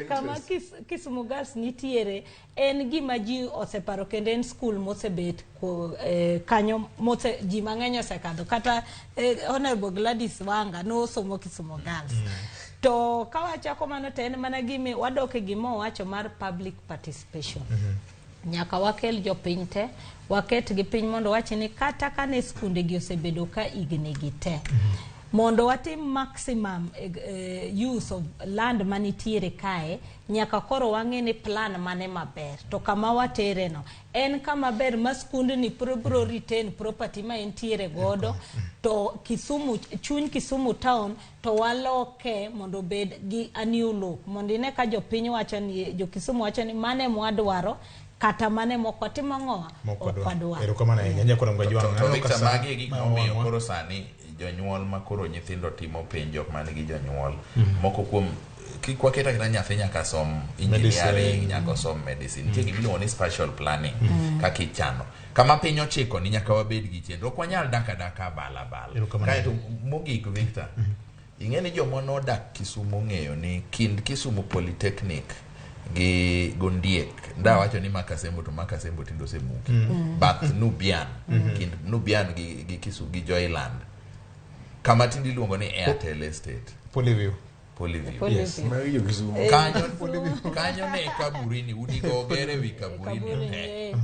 kama Kisumu Girls nitiere en gima ji oseparo kendo en school mosebet kanyo ji mang'eny osekadho kata Honorable Gladys Wanga no somo Kisumu Girls. To kawachako mano to en mana gimi wadok e gima wacho mar public participation. Nyaka wakel jopiny te waket gi piny mondo wachi ni kata kane skunde gi osebedo ka igni gi te mondo watim maximum use of land manitiere kae nyaka koro wang'e ni plan mane maber to kama watere no en kama ber ma skunde ni bro retain property ma entiere godo to chuny Kisumu town to waloke mondo bed gi a new look mondo ine ka jopiny wacho ni jo Kisumu wacho ni mane mwadwaro kata mane moko timo ng'owa okwadwaro. Erokamano ahinya koro Mgajwang'. To Victor magi gik momiyo koro sani jonyuol ma koro nyithindo timo penj jok man gi jonyuol moko kuom kik waketa kata nyathi nyaka som engineering nyaka som medicine nitie gimiluongo ni spatial planning kaka ichano kama piny ochiko ni nyaka wabed gi chenro ok wanyal daka bala kaeto mogik Victor ing'e ni joma nodak Kisumu ng'eyo ni kind Kisumu Polytechnic gi Gondiek nda wacho ni Makasembo to Makasembo tindo semuki but Nubian kind Nubian gi Kisumu gi Joyland kama tindi luongo ni Airtel Estate Polyview yes kanyo ne kaburini udigo gere wi kaburini te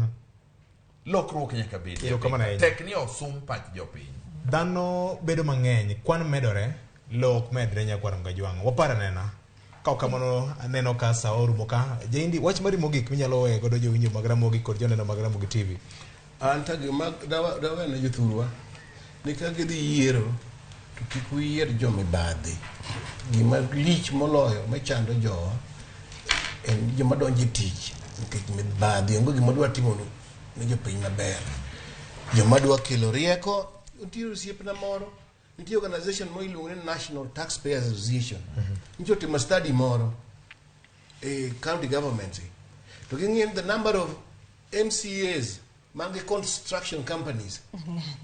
lokruok nyaka bedie tekni osum pach jopiny dhano bedo mang'eny kwan medore lok medre nyakwar Mgajwang' wapara nena ka kamano aneno ka sa orumo ka jeindi wach mari mogik minyalo we godo jowinjo mag Ramogi kod joneno mag Ramogi TV anta gima dawa na jothurwa ni ka gidhi yiero to kik uyier jomibadhi gima lich moloyo machando jowa en joma donjo tich nikech mibadhi onge gima dwa timo ne jopiny maber joma dwa kelo rieko nitie osiepna moro nitie organization mo iluongo ni National Taxpayers Association nitie timo study moro county governments to ging'e the number of MCAs mangi construction companies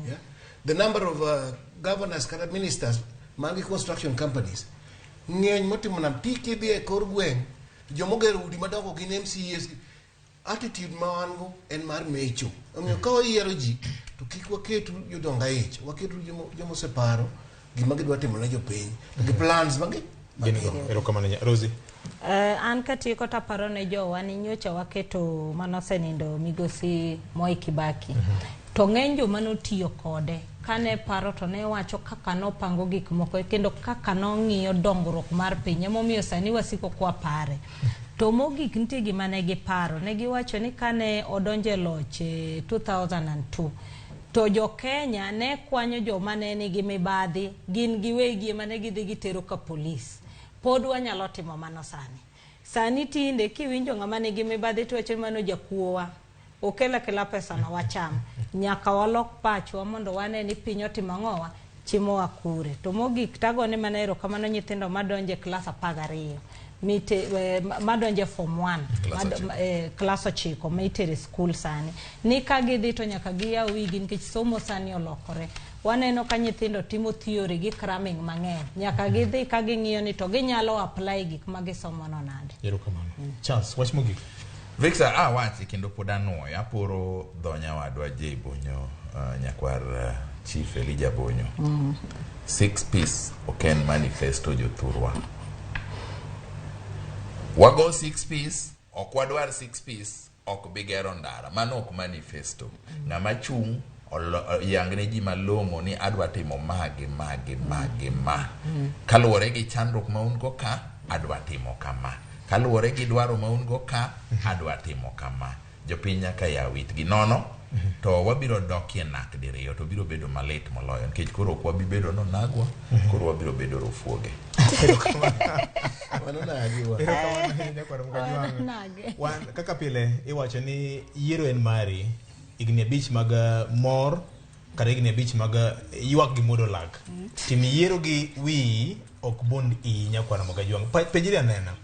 yeah? The number of governors kata ministers mangi construction companies ng'eny motimo nam tiki bi e kor gweng jomogero udi madongo gin MCAs attitude ma wango en mar mecho omiyo ka wayiero ji to kik waketu jodonga ich waketu jomo separo gima gidwa timo ne jopiny gi plans magi erokamano Rosie an katieko taparo ne jowa ni nyocha waketo manosenindo migosi Moi Kibaki to ng'eny joma notiyo kode kane paro to ne wacho kaka nopango gik moko kendo kaka nong'iyo dongruok mar piny emomiyo sani wasiko kwa pare to mogik nitie gima ne giparo ne giwacho ni kane odonje loch 2002 to jo Kenya ne kwanyo joma ne nigi mibadhi gin giwegi ema ne gidhi gitero ka polis pod wanyalo timo mano sani tinde kiwinjo ng'ama nigi mibadhi to wacho mano jakuowa okela pesa na wacham nyaka walok pachwa mondo wane ni piny otimo ng'owa chimo akure to mogik tagone manero kamano nyithindo madonje klas 12 madonje form 1 klas 9 mitere school sani ni ka gidhi to nyaka giyaw wigi nikech somo sani olokore waneno ka nyithindo timo theory gi cramming mang'eny nyaka gidhi ka ging'iyo ni to ginyalo apply gik ma gisomo no nade erokamano Charles wach mogik Victor wachi kendo pod anuoyo aporo dhonya wadwa J Bonyo nyakwar Chief Elijah Bonyo 6 piece oken manifesto jothurwa wago 6 piece okwadwar 6 piece ok bigero ndara mano ok manifesto ng'ama chung yangne ji malong'o ni adwa timo mage ma kaluwore gi chandruok ma un go ka adwa timo kama kaluwore gi dwaro ma un go ka adwa timo kama jopiny nyaka yawit gi nono to wabiro dokie nak diriyo to biro bedo malit moloyo nikech koro ok wabi bedo nonagwa koro wabiro bedo rofuoge kaka pile iwacho ni yiero en mari igni 5 mag mor kata igni 5 mag ywak gi modo lak tim yiero gi wi ok bond i nyakwar Mgajwang' penjiri anena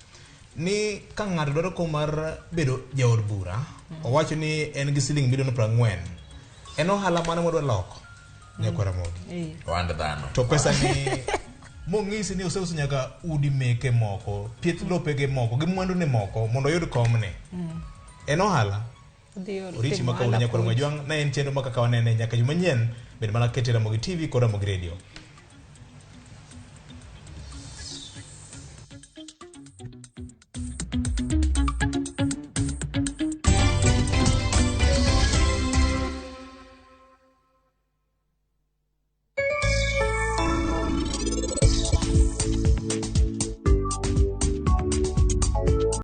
ni ka ng'ato dwaro kom mar bedo jaod bura owacho ni en gi siling $40,000 en ohala mane modwa loko nyakwar Ramogi wand dhano to pesa ni mong'isi ni oseuso nyaka udi meke moko, pieth lopege moko, gi mwandu ne moko mondo oyud komne. En ohala. Oriti maka unya kwa Mwajwang na en chendo maka kawanene nyaka jumanyien bende mana kete Ramogi TV kod Ramogi Radio.